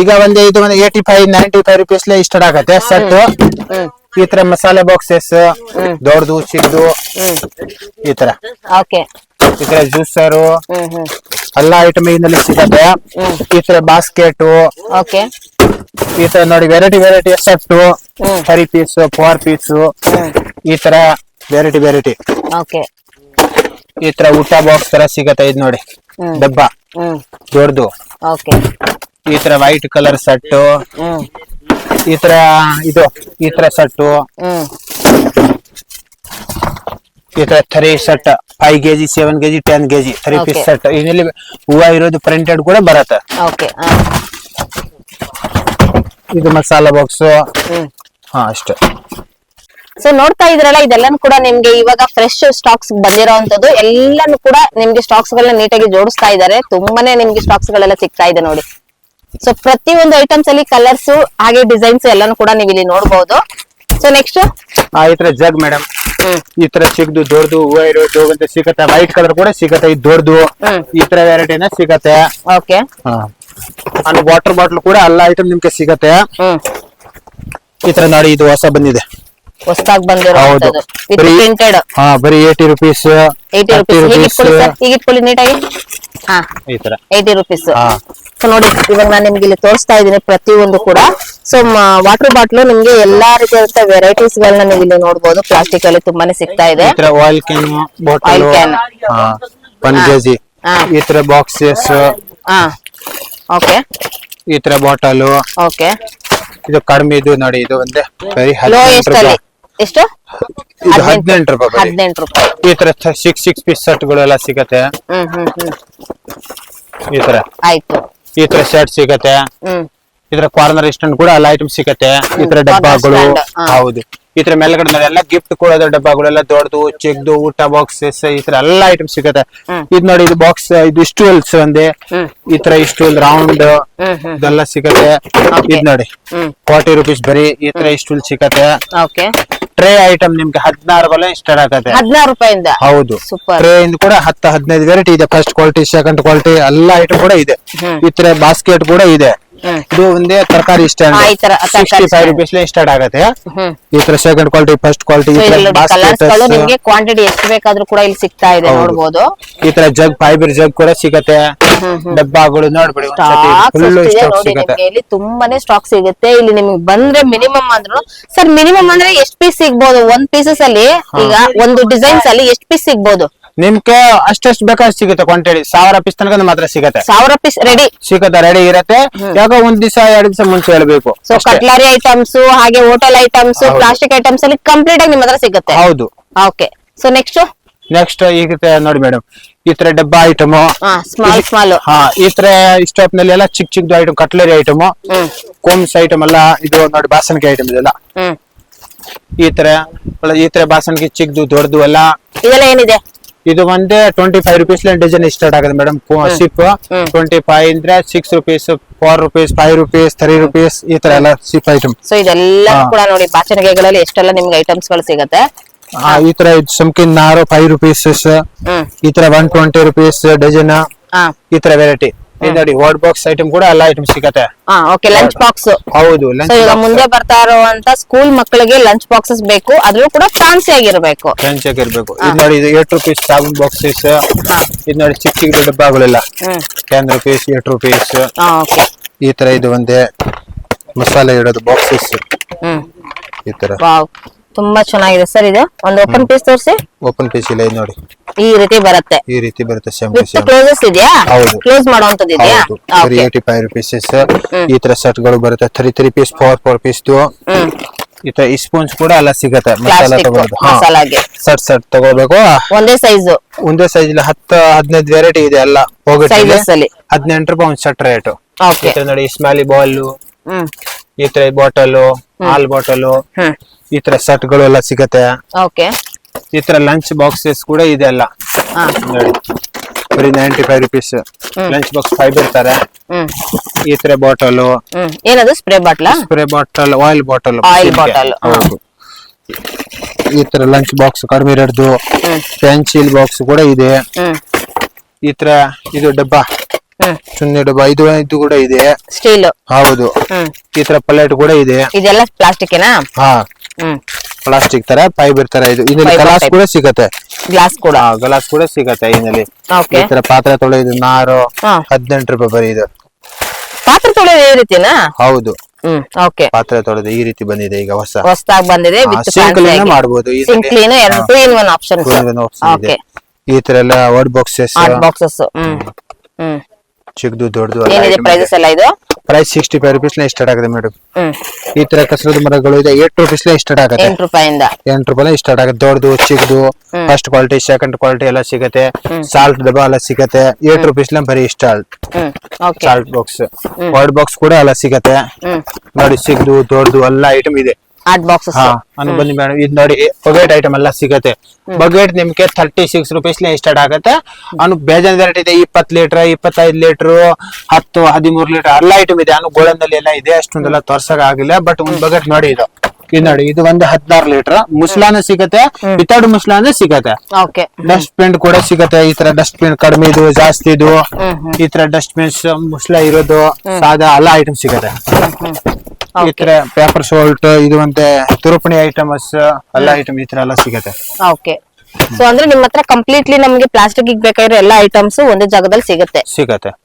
ಈಗ ಇದು ಒಂದು 85-95 rupees ಸ್ಟಾರ್ಟ್ ಆಗತ್ತೆ ಸೆಟ್. ಈ ತರ ಮಸಾಲೆ ಬಾಕ್ಸಸ್ ದೊಡ್ಡದು ಚಿಕ್ಕದು ಈ ತರ. ಓಕೆ ಈ ತರ ಜ್ಯೂಸರ್ ಹ್ಮ್ ಹ್ಮ್ ಎಲ್ಲಾ ಐಟಮ್ ಇನ್ನಲ್ಲಿ ಸಿಗತ್ತೆ. ಈ ತರ ಬಾಸ್ಕೆಟ್. ಓಕೆ ಈ ತರ ನೋಡಿ ವೆರೈಟಿ ಸೆಟ್ 3 ಪೀಸ್ 4 ಪೀಸ್. ಈ ತರ ವೆರೈಟಿ. ಓಕೆ ಈ ತರ ಊಟ ಬಾಕ್ಸ್ ತರ ಸಿಗತ್ತೆ. ಇದು ನೋಡಿ ಡಬ್ಬ ಹ್ಮ್ ದೊಡ್ಡದು. ಓಕೆ ಈ ತರ ವೈಟ್ ಕಲರ್ ಸೆಟ್. ಹ್ಮ್ ಈ ತರ ಈ ತರ ಸೆಟ್. ಹ್ಮ್ ಈ ತರ 3 set 5 kg 7 kg 10 kg 3 piece Okay. Set. ಇದರಲ್ಲಿ ಹೂವ ಇರೋದು ಪ್ರಿಂಟೆಡ್ ಕೂಡ ಬರುತ್ತೆ. ಓಕೆ ಇದು ಮಸಾಲಾ ಬಾಕ್ಸ್. ಹ್ಮ್ ಹಾ ಅಷ್ಟೇ. ಸೊ ನೋಡ್ತಾ ಇದ್ರಲ್ಲ, ಇದೆಲ್ಲಾನು ಕೂಡ ನಿಮ್ಗೆ ಇವಾಗ ಫ್ರೆಶ್ ಸ್ಟಾಕ್ಸ್ ಬಂದಿರೋಂಥದ್ದು. ಎಲ್ಲಾನು ಕೂಡ ನಿಮ್ಗೆ ಸ್ಟಾಕ್ಸ್ ಗಳನ್ನ ನೀಟಾಗಿ ಜೋಡಿಸ್ತಾ ಇದ್ದಾರೆ. ತುಂಬಾನೇ ನಿಮ್ಗೆ ಸ್ಟಾಕ್ಸ್ ಗಳೆಲ್ಲ ಸಿಗ್ತಾ ಇದೆ ನೋಡಿ. ಸೊ ಪ್ರತಿ ಒಂದು ಐಟಮ್ಸ್ ಅಲ್ಲಿ ಕಲರ್ಸ್ ಹಾಗೆ ಡಿಸೈನ್ಸ್ ಎಲ್ಲಾನು ಕೂಡ ನೀವು ಇಲ್ಲಿ ನೋಡಬಹುದು. ಸೊ ನೆಕ್ಸ್ಟ್ ಈ ತರ ಜಗ್ ಮೇಡಮ್. ಈ ತರ ಸಿಗ್ದು ದೊಡ್ಡದು ಹೂವ ಇರೋದು ಅಂತ ಸಿಗತ್ತೆ. ವೈಟ್ ಕಲರ್ ಕೂಡ ಸಿಗತ್ತೆ. ಇದು ದೊಡ್ಡದು ಈ ತರ ವೆರೈಟಿನ ಸಿಗತ್ತೆ. ಓಕೆ ವಾಟರ್ ಬಾಟಲ್ ಕೂಡ ಎಲ್ಲ ಐಟಮ್ ನಿಮ್ಗೆ ಸಿಗತ್ತೆ. ಈ ತರ ನೋಡಿ, ಇದು ಹೊಸ ಬಂದಿದೆ. ಹೊಸದಾಗಿ ಬಂದಿರೋಂಥದ್ದು ವಿತ್ ಬರೀ- ಪ್ರಿಂಟೆಡ್. ಬರೀ 80 rupees 80 rupees. ಈಗ ಇಟ್ಕೊಳ್ಳಿ ಸರ್, ಈಗ ಇಟ್ಕೊಳ್ಳಿ ನೀಟಾಗಿ. ಹಾ ಈ ತರ 80 rupees. ಹಾ. ಸೊ ನೋಡಿ, ಇವಾಗ ನಾನು ನಿಮ್ಗೆ ಇಲ್ಲಿ ತೋರಿಸ್ತಾ ಇದ್ದೀನಿ ಪ್ರತಿಯೊಂದು ಕೂಡ. ಸೊ ವಾಟರ್ ಬಾಟ್ಲು ನಿಮ್ಗೆ ಎಲ್ಲಾ ರೀತಿಯಾದಂತ ವೆರೈಟೀಸ್ ಗಳನ್ನ ನೀವು ಇಲ್ಲಿ ನೋಡಬಹುದು. ಪ್ಲಾಸ್ಟಿಕ್ ಅಲ್ಲಿ ತುಂಬಾನೇ ಸಿಗ್ತಾ ಇದೆ. ಈ ತರ oil can bottle Oil can. 1 kg. ಹಾ. ಈ ತರ ಬಾಕ್ಸಸ್. ಹಾ ಓಕೆ ಈ ತರ ಬಾಟಲ್. ಓಕೆ ಇದು ಕಡಿಮೆ. ಇದು ನೋಡಿ, ಇದು ಒಂದೇ ಬರೀ ಲೋಯೆಸ್ಟ್ 18 ಅಲ್ಲಿ ರೂಪಾಯಿ. ಎಷ್ಟು? ಇದು 18 ರೂಪಾಯಿ ಬರೀ. 18 ರೂಪಾಯಿ. ಈ ತರ 6 ಪೀಸ್ ಸೆಟ್ ಗಳೆಲ್ಲ ಸಿಗತ್ತೆ. ಹ್ಮ್ ಈ ತರ ಆಯ್ತು. ಈ ತರ ಸೆಟ್ ಸಿಗತ್ತೆ. ಹ್ಮ್ ಈ ತರ ಕಾರ್ನರ್ ಸ್ಟ್ಯಾಂಡ್ ಕೂಡ ಎಲ್ಲ ಐಟಮ್ ಸಿಗತ್ತೆ. ಈ ತರ ಡಬ್ಬಗಳು. stand, ಹಾ. ಹೌದು. ಈ ತರ ಮೇಲ್ಗಡೆ ನೋಡಿ ಎಲ್ಲ ಗಿಫ್ಟ್ ಕೊಡೋದು ಡಬ್ಬಗಳೆಲ್ಲ ದೊಡ್ಡದು ಚಿಕ್ಕದು ಊಟ ಬಾಕ್ಸಸ್ ಈ ತರ ಎಲ್ಲ ಐಟಮ್ ಸಿಗತ್ತೆ. ಇದು ನೋಡಿ, ಇದು ಬಾಕ್ಸ್, ಇದು ಸ್ಟೂಲ್ಸ್ ಒಂದೇ. ಈ ತರ ಸ್ಟೂಲ್ ರೌಂಡ್ ಇದೆಲ್ಲ ಸಿಗತ್ತೆ. ಇದು ನೋಡಿ 40 rupees ಬರೀ. ಈ ತರ ಸ್ಟೂಲ್ ಸಿಗತ್ತೆ. ಓಕೆ ಟ್ರೇ ಐಟಮ್ ನಿಮ್ಗೆ 16 ರೂಪಾಯಿ ಸ್ಟಾರ್ಟ್ ಆಗತ್ತೆ. 16 ರೂಪಾಯಿಂದ. ಹೌದು. ಸೂಪರ್. ಟ್ರೇ ಇಂದ ಕೂಡ 10-15 ವೆರೈಟಿ ಇದೆ. ಫಸ್ಟ್ ಕ್ವಾಲಿಟಿ, ಸೆಕೆಂಡ್ ಕ್ವಾಲಿಟಿ ಎಲ್ಲ ಐಟಮ್ ಕೂಡ ಇದೆ. ಈ ತರ ಬಾಸ್ಕೆಟ್ ಕೂಡ ಇದೆ. ಇದು ಒಂದೇ ತರಕಾರಿ ಸ್ಟ್ಯಾಂಡ್ 65 rupees ಸ್ಟಾರ್ಟ್ ಆಗತ್ತೆ. ಈ ತರ ಸೆಕೆಂಡ್ ಕ್ವಾಲಿಟಿ, ಫಸ್ಟ್ ಕ್ವಾಲಿಟಿ, ನಿಮ್ಗೆ ಕ್ವಾಂಟಿಟಿ ಎಷ್ಟು ಬೇಕಾದ್ರೂ ಕೂಡ ಇಲ್ಲಿ ಸಿಗ್ತಾ ಇದೆ ನೋಡಬಹುದು. ಈ ತರ ಜಗ್, ಫೈಬರ್ ಜಗ್ ಕೂಡ ಸಿಗತ್ತೆ. ಡಬ್ಬಗಳು ನೋಡ್ಬಿಡಿ, ಇಲ್ಲಿ ತುಂಬಾನೇ ಸ್ಟಾಕ್ ಸಿಗುತ್ತೆ. ಇಲ್ಲಿ ನಿಮ್ಗೆ ಬಂದ್ರೆ ಮಿನಿಮಮ್ ಅಂದ್ರು ಸರ್, ಮಿನಿಮಮ್ ಅಂದ್ರೆ ಎಷ್ಟು ಪೀಸ್ ಸಿಗ್ಬೋದು ಒಂದ್ ಪೀಸಸ್ ಅಲ್ಲಿ? ಈಗ ಒಂದು ಡಿಸೈನ್ಸ್ ಅಲ್ಲಿ ಎಷ್ಟು ಪೀಸ್ ಸಿಗ್ಬೋದು ನಿಮ್ಗೆ? ಅಷ್ಟೆಷ್ಟು ಬೇಕಾದ್ರೆ ಸಿಗುತ್ತೆ ಕ್ವಾಂಟಿಟಿ. 1000 ಪೀಸ್ ತನಕ ಮಾತ್ರ ಸಿಗತ್ತೆ. 1000 ಪೀಸ್ ರೆಡಿ ಸಿಗುತ್ತೆ, ರೆಡಿ ಇರತ್ತೆ. ಯಾಕೋ ಒಂದ್ ದಿವಸ 2 ದಿವಸ ಮುಂಚೆ ಹೇಳ್ಬೇಕು. ಸೊ ಕಟ್ಲರಿ ಐಟಮ್ಸ್, ಹಾಗೆ ಹೋಟೆಲ್ ಐಟಮ್ಸ್, ಪ್ಲಾಸ್ಟಿಕ್ ಐಟಮ್ಸ್ ಅಲ್ಲಿ ಕಂಪ್ಲೀಟ್ ಆಗಿ ನಿಮ್ಮ ಹತ್ರ ಸಿಗುತ್ತೆ. ಹೌದು. ಓಕೆ, ಸೊ ನೆಕ್ಸ್ಟ್ ಈಗ ನೋಡಿ ಮೇಡಮ್, ಈ ತರ ಡಬ್ಬಾ ಐಟಮ್, ಸ್ಮಾಲ್ ಈ ತರ ಸ್ಟಾಪ್ ನಲ್ಲಿ ಎಲ್ಲ ಚಿಕ್ಕ ಚಿಕ್ಕದು ಐಟಮ್, ಕಟ್ಲರಿ ಐಟಮ್, ಕೋಮ್ಸ್ ಐಟಮ್ ಎಲ್ಲ ಇದು ನೋಡಿ, ಬಾಸಣಿಗೆ ಐಟಮ್ ಇದೆಲ್ಲ. ಈ ತರ ಬಾಸಣಿಗೆ ಚಿಕ್ಕದು ದೊಡ್ಡದು ಎಲ್ಲ ಇದೆಲ್ಲ ಏನಿದೆ? ಇದು ಒಂದೇ 25 rupees ಡಿಸೈನ್ ಸ್ಟಾರ್ಟ್ ಆಗುತ್ತೆ ಮೇಡಮ್. ಸಿಪ್ 25 ಅಂದ್ರೆ 6 rupees, 4 rupees, 5 rupees, 3 rupees ಈ ತರ ಎಲ್ಲ ಸಿಪ್ ಐಟಮ್. ಸೊ ಇದೆಲ್ಲ ಕೂಡ ನೋಡಿ ಬಾಚಣಿಗೆಗಳಲ್ಲಿ ಎಷ್ಟೆಲ್ಲ ನಿಮ್ಗೆ ಐಟಮ್ಸ್ ಗಳು ಸಿಗುತ್ತೆ. ಈ ತರ ಸಂಕಿನ್ ನಾರು 5 rupees, ಈ ತರ 120 rupees ಡಜನ್, ಈ ತರ ವೆರೈಟಿ ನೋಡಿ. ವಾರ್ಡ್ ಬಾಕ್ಸ್ ಐಟಮ್ ಕೂಡ ಎಲ್ಲ ಐಟಮ್ ಸಿಗತ್ತೆ. Okay, lunch box. ಹೌದು. ಈಗ ಮುಂದೆ ಬರ್ತಾ ಇರುವಂತ ಸ್ಕೂಲ್ ಮಕ್ಕಳಿಗೆ ಲಂಚ್ ಬಾಕ್ಸಸ್ ಬೇಕು, ಅದ್ರೂ ಕೂಡ ಫ್ಯಾನ್ಸಿ ಆಗಿರ್ಬೇಕು. ಇದು ನೋಡಿ, ಇದು 8 rupees ಸಾಬೂನ್ ಬಾಕ್ಸಸ್. ಇದು ನೋಡಿ ಚಿಕ್ಕ ಚಿಕ್ಕ ಡಬ್ಬಗಳೆಲ್ಲ 10 rupees, 8 rupees. ಈ ತರ ಇದು ಒಂದೇ ಮಸಾಲೆ ಇಡೋದು ಬಾಕ್ಸಸ್. ಈ ತರ ತುಂಬಾ ಚೆನ್ನಾಗಿದೆ ಸರ್. ಇದು ಒಂದು ಓಪನ್ ಪೀಸ್ ತೋರಿಸಿ. ಓಪನ್ ಪೀಸ್ ಇಲ್ಲ, ಇದು ನೋಡಿ ಈ ರೀತಿ ಬರುತ್ತೆ. ಸೇಮ್ ಕ್ಲೋಸಸ್ ಇದೆಯಾ? ಕ್ಲೋಸ್ ಮಾಡುವಂತದ್ದು ಇದೆಯಾ? 85 rupees. ಈ ತರ ಸೆಟ್ ಗಳು ಬರುತ್ತೆ. 3 ಪೀಸ್, 4 ಪೀಸ್. ಈ ತರ ಸ್ಪೂನ್ಸ್ ಕೂಡ ಎಲ್ಲ ಸಿಗತ್ತೆ. ಮಸಾಲಾ ತಗೋಬಹುದು, ಮಸಾಲಾಗೆ ಸೆಟ್ ತಗೋಬೇಕು. ಒಂದೇ ಸೈಜ್ ಇಲ್ಲಿ 10-15 ವೆರೈಟಿ ಇದೆ ಎಲ್ಲ. ಹೋಗುತ್ತೆ 18 ರೂಪಾಯಿ ಒಂದು ಸೆಟ್ ರೇಟ್. ನೋಡಿ, ಸ್ಮ್ಯಾಲಿ ಬಾಲ್, ಈ ತರ ಬಾಟಲ್, ಹಾಲ್ ಬಾಟಲ್, ಈ ತರ ಸೆಟ್ ಗಳು ಎಲ್ಲ ಸಿಗತ್ತೆ. ಈ ತರ ಲಂಚ್ ಬಾಕ್ಸಸ್ ಕೂಡ ಇದೆ ಎಲ್ಲ ನೋಡಿ. ಬರೀ 95 rupees ಲಂಚ್ ಬಾಕ್ಸ್ ಫೈಬರ್ ತರ. ಈ ತರ ಬಾಟಲ್, ಏನದು ಸ್ಪ್ರೇ ಬಾಟಲ್, ಆಯಿಲ್ ಬಾಟಲ್. ಹೌದು. ಈ ತರ ಲಂಚ್ ಬಾಕ್ಸ್ ಕಡಿಮೆ ರೇಟ್ದು. ಪೆನ್ಸಿಲ್ ಬಾಕ್ಸ್ ಕೂಡ ಇದೆ. ಈ ತರ ಇದು ಡಬ್ಬಾ, ಸುನ್ನೆ ಡಬ್ಬಾ, ಇದು ಕೂಡ ಇದೆ, ಸ್ಟೀಲ್. ಹೌದು. ಈ ತರ ಪ್ಲೇಟ್ ಕೂಡ ಇದೆ. ಇದೆಲ್ಲ ಪ್ಲಾಸ್ಟಿಕ್ ಏನಾ? ಪ್ಲಾಸ್ಟಿಕ್ ತರ, ಫೈಬರ್ ತರ. ಇದು ಗ್ಲಾಸ್ ಕೂಡ ಸಿಗತ್ತೆ. ಗ್ಲಾಸ್ ಕೂಡ ಸಿಗತ್ತೆ ಇದರಲ್ಲಿ. ಈ ತರ ಪಾತ್ರೆ ತೊಳೆಯೋದು ನಾರು 18 ರೂಪಾಯಿ ಬರೀ. ಇದು ಪಾತ್ರೆ ತೊಳೆಯೋದು ಈ ರೀತಿನಾ? ಹೌದು. ಪಾತ್ರೆ ತೊಳೆದು ಈ ರೀತಿ ಬಂದಿದೆ ಈಗ ಹೊಸದಾಗಿ ಬಂದಿದೆ. ಮಾಡಬಹುದು. ಈ ತರ ಎಲ್ಲ ವರ್ಡ್ ಬಾಕ್ಸಸ್ ಚಿಕ್ಕದು ದೊಡ್ಡದು ಪ್ರೈಸಸ್ ಎಲ್ಲ. ಇದು ಪ್ರೈಸ್ 65 rupees ಸ್ಟಾರ್ಟ್ ಆಗುತ್ತೆ ಮೇಡಮ್. ಈ ತರ ಕಸರದ ಮರಗಳು ಇದೆ 8 rupees ಸ್ಟಾರ್ಟ್ ಆಗುತ್ತೆ. 8 ರೂಪಾಯಿ ಸ್ಟಾರ್ಟ್ ಆಗುತ್ತೆ. ದೊಡ್ಡದು ಚಿಕ್ಕದು, ಫಸ್ಟ್ ಕ್ವಾಲಿಟಿ, ಸೆಕೆಂಡ್ ಕ್ವಾಲಿಟಿ ಎಲ್ಲ ಸಿಗತ್ತೆ. ಸಾಲ್ಟ್ ಡಬ್ಬಾ ಎಲ್ಲ ಸಿಗತ್ತೆ. 8 rupees ಬರೀ ಸಾಲ್ಟ್ ಬಾಕ್ಸ್. ವರ್ಡ್ ಬಾಕ್ಸ್ ಕೂಡ ಎಲ್ಲ ಸಿಗತ್ತೆ ನೋಡಿ. ಚಿಕ್ಕದು ದೊಡ್ಡದು ಎಲ್ಲ ಐಟಮ್ ಇದೆ. ಬನ್ನಿ ಮೇಡಮ್, ಇದು ನೋಡಿ ಬಗೆಟ್ ಐಟಮ್ ಎಲ್ಲ ಸಿಗತ್ತೆ. ಬಗೆಟ್ ನಿಮ್ಗೆ 36 rupees ಸ್ಟಾರ್ಟ್ ಆಗುತ್ತೆ. ಬೇಜಾನ್ ವೆರೈಟಿ ಇದೆ. 20 ಲೀಟರ್, 25 ಲೀಟರ್, 10, 13 ಲೀಟರ್ ಎಲ್ಲ ಐಟಮ್ ಇದೆ. ಗೋಳಂದಲ್ಲಿ ಎಲ್ಲ ಇದೆ. ಅಷ್ಟೊಂದೆಲ್ಲ ತೋರ್ಸಕ್ ಆಗಿಲ್ಲ. ಬಟ್ ಒಂದ್ ಬಗೆಟ್ ನೋಡಿ, ಇದು ನೋಡಿ, ಇದು ಒಂದು 16 ಲೀಟರ್ ಮುಸ್ಲಾನ ಸಿಗತ್ತೆ. ವಿತೌಟ್ ಮುಸ್ಲಾನ ಸಿಗತ್ತೆ. ಡಸ್ಟ್ ಬಿನ್ ಕೂಡ ಸಿಗತ್ತೆ. ಈ ತರ ಡಸ್ಟ್ ಬಿನ್ ಕಡಿಮೆ ಇದು, ಜಾಸ್ತಿ ಇದು, ಈ ತರ ಡಸ್ಟ್ ಬಿನ್ಸ್ ಮುಸ್ಲಾ ಇರೋದು, ಸಾದಾ ಎಲ್ಲ ಐಟಮ್ ಸಿಗತ್ತೆ. ಈ ತರ ಪೇಪರ್ ಸಾಲ್ಟ್, ಇದು ಒಂದೇ ತುರುಪಣಿ ಐಟಮ್ಸ್ ಎಲ್ಲ ಐಟಮ್ ಈ ತರ ಎಲ್ಲ ಸಿಗತ್ತೆ. ಸೊ ಅಂದ್ರೆ ನಿಮ್ಮ ಹತ್ರ ಕಂಪ್ಲೀಟ್ಲಿ ನಮಗೆ ಪ್ಲಾಸ್ಟಿಕ್ ಬೇಕಾಗಿರೋ ಎಲ್ಲ ಐಟಮ್ಸ್ ಒಂದೇ ಜಾಗದಲ್ಲಿ ಸಿಗುತ್ತೆ.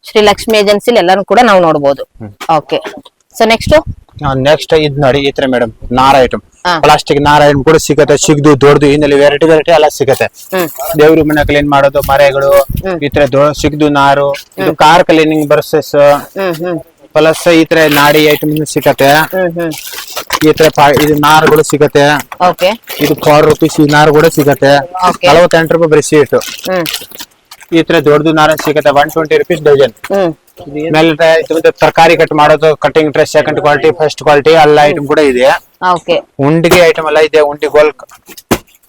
ಶ್ರೀ ಲಕ್ಷ್ಮಿ ಏಜೆನ್ಸಿ ಎಲ್ಲಾನು ಕೂಡ ನಾವು ನೋಡಬಹುದು. ಓಕೆ, ಸೊ ನೆಕ್ಸ್ಟ್ ಇದು ನೋಡಿ, ಈ ತರ ಮೇಡಮ್ ನಾರ ಐಟಮ್, ಪ್ಲಾಸ್ಟಿಕ್ ನಾರ ಐಟಮ್ ಕೂಡ ಸಿಗತ್ತೆ. ಚಿಕ್ಕದು ದೊಡ್ಡದು ಇನ್ನಲ್ಲಿ ವೆರೈಟಿ ಎಲ್ಲ ಸಿಗತ್ತೆ. ದೇವ್ರ ಮನೆ ಕ್ಲೀನ್ ಮಾಡೋದು, ಮರೆಗಳು, ಈ ತರ ಚಿಕ್ಕದು ನಾರು. ಇದು ಕಾರ್ ಕ್ಲೀನಿಂಗ್ ಬ್ರಷಸ್ ಪ್ಲಸ್ ಈ ತರ ನಾಡಿ ಐಟಮ್ ಸಿಗತ್ತೆ. ಈ ತರ ಇದು ನಾರುಗಳು ಸಿಗತ್ತೆ. ಇದು 4 rupees ಈ ನಾರು ಕೂಡ ಸಿಗತ್ತೆ. 48 ರೂಪಾಯಿ ಬರೀ ಸೀಟ್. ಈ ತರ ದೊಡ್ಡದು ನಾರ ಸಿಗತ್ತೆ. 120 rupees ಡಜನ್. ಮೇಲೆ ತರಕಾರಿ ಕಟ್ ಮಾಡೋದು, cutting tray, second quality, first quality ಎಲ್ಲ ಐಟಮ್ ಕೂಡ ಇದೆ. ಉಂಡಿಗೆ ಐಟಮ್ ಎಲ್ಲ ಇದೆ. ಉಂಡಿ ಗೋಲ್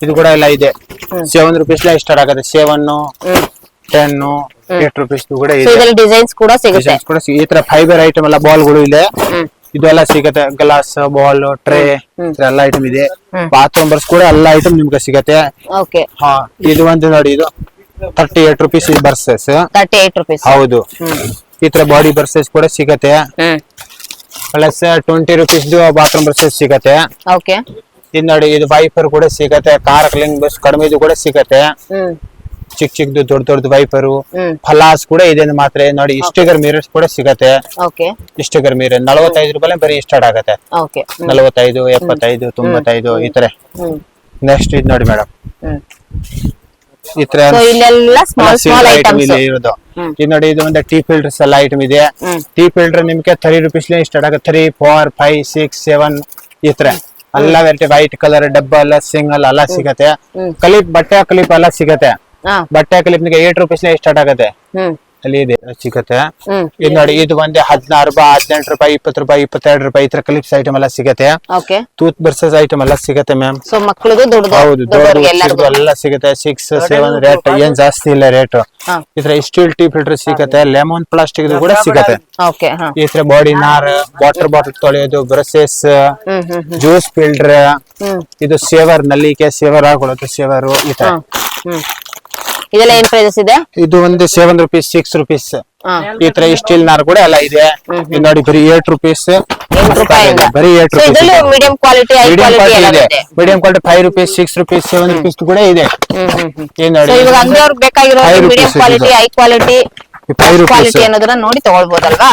ಇದು ಕೂಡ ಎಲ್ಲ ಇದೆ. 7 rupees ಸ್ಟಾರ್ಟ್ ಆಗುತ್ತೆ. 7, 10, 8 rupees ಕೂಡ ಇದೆ. ಡಿಸೈನ್ಸ್ ಕೂಡ ಸಿಗುತ್ತೆ. ಈ ತರ ಫೈಬರ್ ಐಟಮ್ ಎಲ್ಲ ಬಾಲ್ ಗಳು ಇದೆ. ಇದೆಲ್ಲ ಸಿಗತ್ತೆ, ಗ್ಲಾಸ್, ಬಾಲ್, ಟ್ರೇ ಎಲ್ಲ ಐಟಮ್ ಇದೆ. ಬಾತ್ರೂಮ್ ಬರ್ಸ್ ಕೂಡ ಎಲ್ಲ ಐಟಮ್ ನಿಮ್ಗೆ ಸಿಗತ್ತೆ. ಓಕೆ ಹಾ, ಇದು ಒಂದು ನೋಡಿ, ಇದು 38 rupees ಬರ್ಸಸ್. 38 rupees. ಹೌದು. ಈ ತರ ಬಾಡಿ ಬರ್ಸಸ್ ಕೂಡ ಸಿಗತ್ತೆ. ಪ್ಲಸ್ 20 rupees ಬಾತ್ರೂಮ್ ಬರ್ಸಸ್ ಸಿಗತ್ತೆ. ಓಕೆ ಇದು ನೋಡಿ, ಇದು ವೈಪರ್ ಕೂಡ ಸಿಗತ್ತೆ. ಕಾರ್ ಕ್ಲೀನ್ ಬಸ್ ಕಡಿಮೆ ಇದು ಕೂಡ ಸಿಗತ್ತೆ. ಚಿಕ್ಕ ಚಿಕ್ಕದು ದೊಡ್ಡ ದೊಡ್ಡ ವೈಪರು, ಫಲಾಸ್ ಕೂಡ ಇದೆ ಮಾತ್ರ. ನೋಡಿ, ಸ್ಟಿಕರ್ ಮಿರರ್ಸ್ ಕೂಡ ಸಿಗತ್ತೆ. ಸ್ಟಿಕರ್ ಮಿರರ್ 45 ರೂಪಾಯಿ ಬರೀ ಸ್ಟಾರ್ಟ್ ಆಗತ್ತೆ. 45, 75, 95 ಈ ತರ. ನೆಕ್ಸ್ಟ್ ಇದು ನೋಡಿ ಮೇಡಮ್, ಈ ತರ ಇರೋದು. ಇದು ನೋಡಿ, ಇದು ಒಂದು ಟೀ ಫಿಲ್ಟರ್ಸ್ ಎಲ್ಲ ಐಟಮ್ ಇದೆ. ಟೀ ಫಿಲ್ಟರ್ ನಿಮ್ಗೆ 30 rupees ಸ್ಟಾರ್ಟ್ ಆಗುತ್ತೆ. 3, 4, 5, 6, 7 ಈ ತರ ಎಲ್ಲ ವೆರೈಟಿ. ವೈಟ್ ಕಲರ್ ಡಬ್ಬ ಎಲ್ಲ ಸಿಂಗಲ್ ಎಲ್ಲ ಸಿಗತ್ತೆ. ಕ್ಲಿಪ್, ಬಟ್ಟೆ ಕ್ಲಿಪ್ ಎಲ್ಲ ಸಿಗತ್ತೆ. ಬಟ್ಟೆ ಕ್ಲಿಪ್ ನಿಮಗೆ 8 rupees ಸ್ಟಾರ್ಟ್ ಆಗುತ್ತೆ. ಅಲ್ಲಿ ಇದೆ ಸಿಗತ್ತೆ. ಇದು ನೋಡಿ, ಇದು ಒಂದೇ 16 ರೂಪಾಯಿ, 18 ರೂಪಾಯಿ, 20 ರೂಪಾಯಿ, 22 ರೂಪಾಯಿ ಈ ತರ ಕ್ಲಿಪ್ಸ್ ಐಟಮ್ ಎಲ್ಲ ಸಿಗತ್ತೆ. ಟೂತ್ ಬ್ರಷಸ್ ಐಟಮ್ ಎಲ್ಲ ಸಿಗತ್ತೆ ಮ್ಯಾಮ್. ಹೌದು, ಎಲ್ಲ ಸಿಗತ್ತೆ. 6, 7 ರೇಟ್ ಏನ್ ಜಾಸ್ತಿ ಇಲ್ಲ ರೇಟ್. ಈ ತರ ಸ್ಟೀಲ್ ಟೀ ಫಿಲ್ಟರ್ ಸಿಗತ್ತೆ. ಲೆಮನ್ ಪ್ಲಾಸ್ಟಿಕ್ ಕೂಡ ಸಿಗತ್ತೆ. ಈ ತರ ಬಾಡಿ ನಾರ್, ವಾಟರ್ ಬಾಟಲ್ ತೊಳೆಯೋದು, ಬ್ರಷಸ್, ಜ್ಯೂಸ್ ಫಿಲ್ಟರ್, ಇದು ಸೇವರ್, ನಲ್ಲಿಕೆ ಸೇವರ್ ಹಾಕೊಳ್ಳೋದು, ಸೇವರು ಈ ತರ. ಇದೆಲ್ಲ ಏನ್ ಪ್ರೈಸಸ್ ಇದೆ? ಇದು ಒಂದು 7 rupees, 6 rupees ಈ ತರ ಸ್ಟೀಲ್ ನಾರ್ ಕೂಡ ಎಲ್ಲ ಇದೆ. ಇದು ನೋಡಿ, ಬರೀ 8 rupees. ಬರೀ 8 rupees. Medium quality, medium quality 5 rupees, 6 rupees, 7 rupees ಕೂಡ ಇದೆ. ಇದು ನೋಡಿ, ಇವಾಗ ಅಂಗಡಿಯವ್ರಿಗೆ ಬೇಕಾಗಿರೋ medium quality, high quality, 5 rupees quality ಅನ್ನೋದನ್ನ ನೋಡಿ ತಗೊಳ್ಬೋದಲ್ವಾ?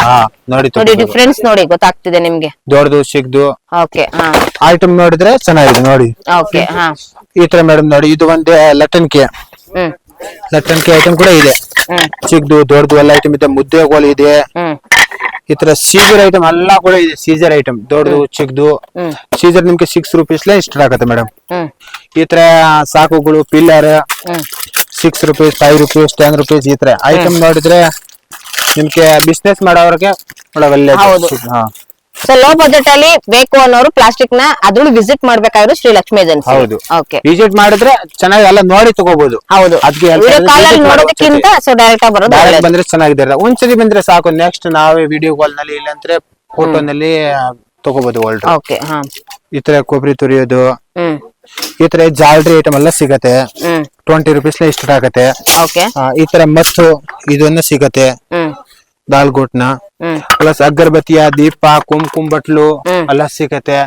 ನೋಡಿ ಡಿಫ್ರೆನ್ಸ್ ನೋಡಿ ಗೊತ್ತಾಗ್ತಿದೆ ನಿಮ್ಗೆ. ದೊಡ್ಡದು ಚಿಕ್ಕದು ಓಕೆ ಐಟಮ್ ನೋಡಿದ್ರೆ ಚೆನ್ನಾಗಿದೆ ನೋಡಿ. ಓಕೆ ಈ ತರ ಮೇಡಮ್ ನೋಡಿ, ಇದು ಒಂದು ಲಟ್ಟಣಿಕೆ ಐಟಮ್ ಕೂಡ ಇದೆ. ಚಿಕ್ಕದು ದೊಡ್ಡದು ಎಲ್ಲ ಐಟಮ್ ಇದೆ. ಮುದ್ದೆ ಕೋಲು ಇದೆ. ಈ ತರ ಸೀಸರ್ ಐಟಮ್ ಎಲ್ಲ ಕೂಡ ಇದೆ. ಸೀಸರ್ ಐಟಮ್ ದೊಡ್ಡದು ಚಿಕ್ಕದು. ಸೀಸರ್ ನಿಮ್ಗೆ 6 rupees ಇಷ್ಟ ಆಗತ್ತೆ ಮೇಡಮ್. ಈ ತರ ಸಾಕುಗಳು, ಪಿಲ್ಲರ್ 6 rupees, 5 rupees, 10 rupees ಈ ತರ ಐಟಮ್ ನೋಡಿದ್ರೆ ನಿಮ್ಗೆ ಬಿಸ್ನೆಸ್ ಮಾಡೋರಿಗೆ ಒಳ್ಳೆ. ಸೊ ಲೋ ಬಜೆಟ್ ಅಲ್ಲಿ ಬೇಕು ಅನ್ನೋರು ಪ್ಲಾಸ್ಟಿಕ್ ನ ಅದ್ರಲ್ಲೂ ವಿಸಿಟ್ ಮಾಡ್ಬೇಕಾದ್ರು ಶ್ರೀ ಲಕ್ಷ್ಮಿ ಏಜೆನ್ಸಿ. ಹೌದು, ವಿಸಿಟ್ ಮಾಡಿದ್ರೆ ಚೆನ್ನಾಗಿ ಎಲ್ಲ ನೋಡಿ ತಗೋಬಹುದು. ಹೌದು, ನೋಡೋದಕ್ಕಿಂತ ಸೊ ಡೈರೆಕ್ಟ್ ಆಗಿ ಬರೋದು ಬಂದ್ರೆ ಚೆನ್ನಾಗಿದೆ. ಒಂದ್ಸರಿ ಬಂದ್ರೆ ಸಾಕು. ನೆಕ್ಸ್ಟ್ ನಾವೇ ವಿಡಿಯೋ ಕಾಲ್ ನಲ್ಲಿ ಇಲ್ಲಂದ್ರೆ ಫೋಟೋ ನಲ್ಲಿ ತಗೋಬಹುದು. ಓಕೆ ಈ ತರ ಕೊಬ್ಬರಿ ತುರಿಯೋದು, ಈ ತರ ಜಾಲ್ರಿ ಐಟಮ್ ಎಲ್ಲ ಸಿಗತ್ತೆ. 20 rupees ಇಷ್ಟ ಆಗತ್ತೆ. ಈ ತರ ಮತ್ತು ಇದನ್ನ ಸಿಗತ್ತೆ. ದಾಲ್ಗೋಟ್ನ ಪ್ಲಸ್ ಅಗರಬತ್ತಿಯ, ದೀಪ, ಕುಂಕುಮ ಬಟ್ಲು ಎಲ್ಲ ಸಿಗತ್ತೆ.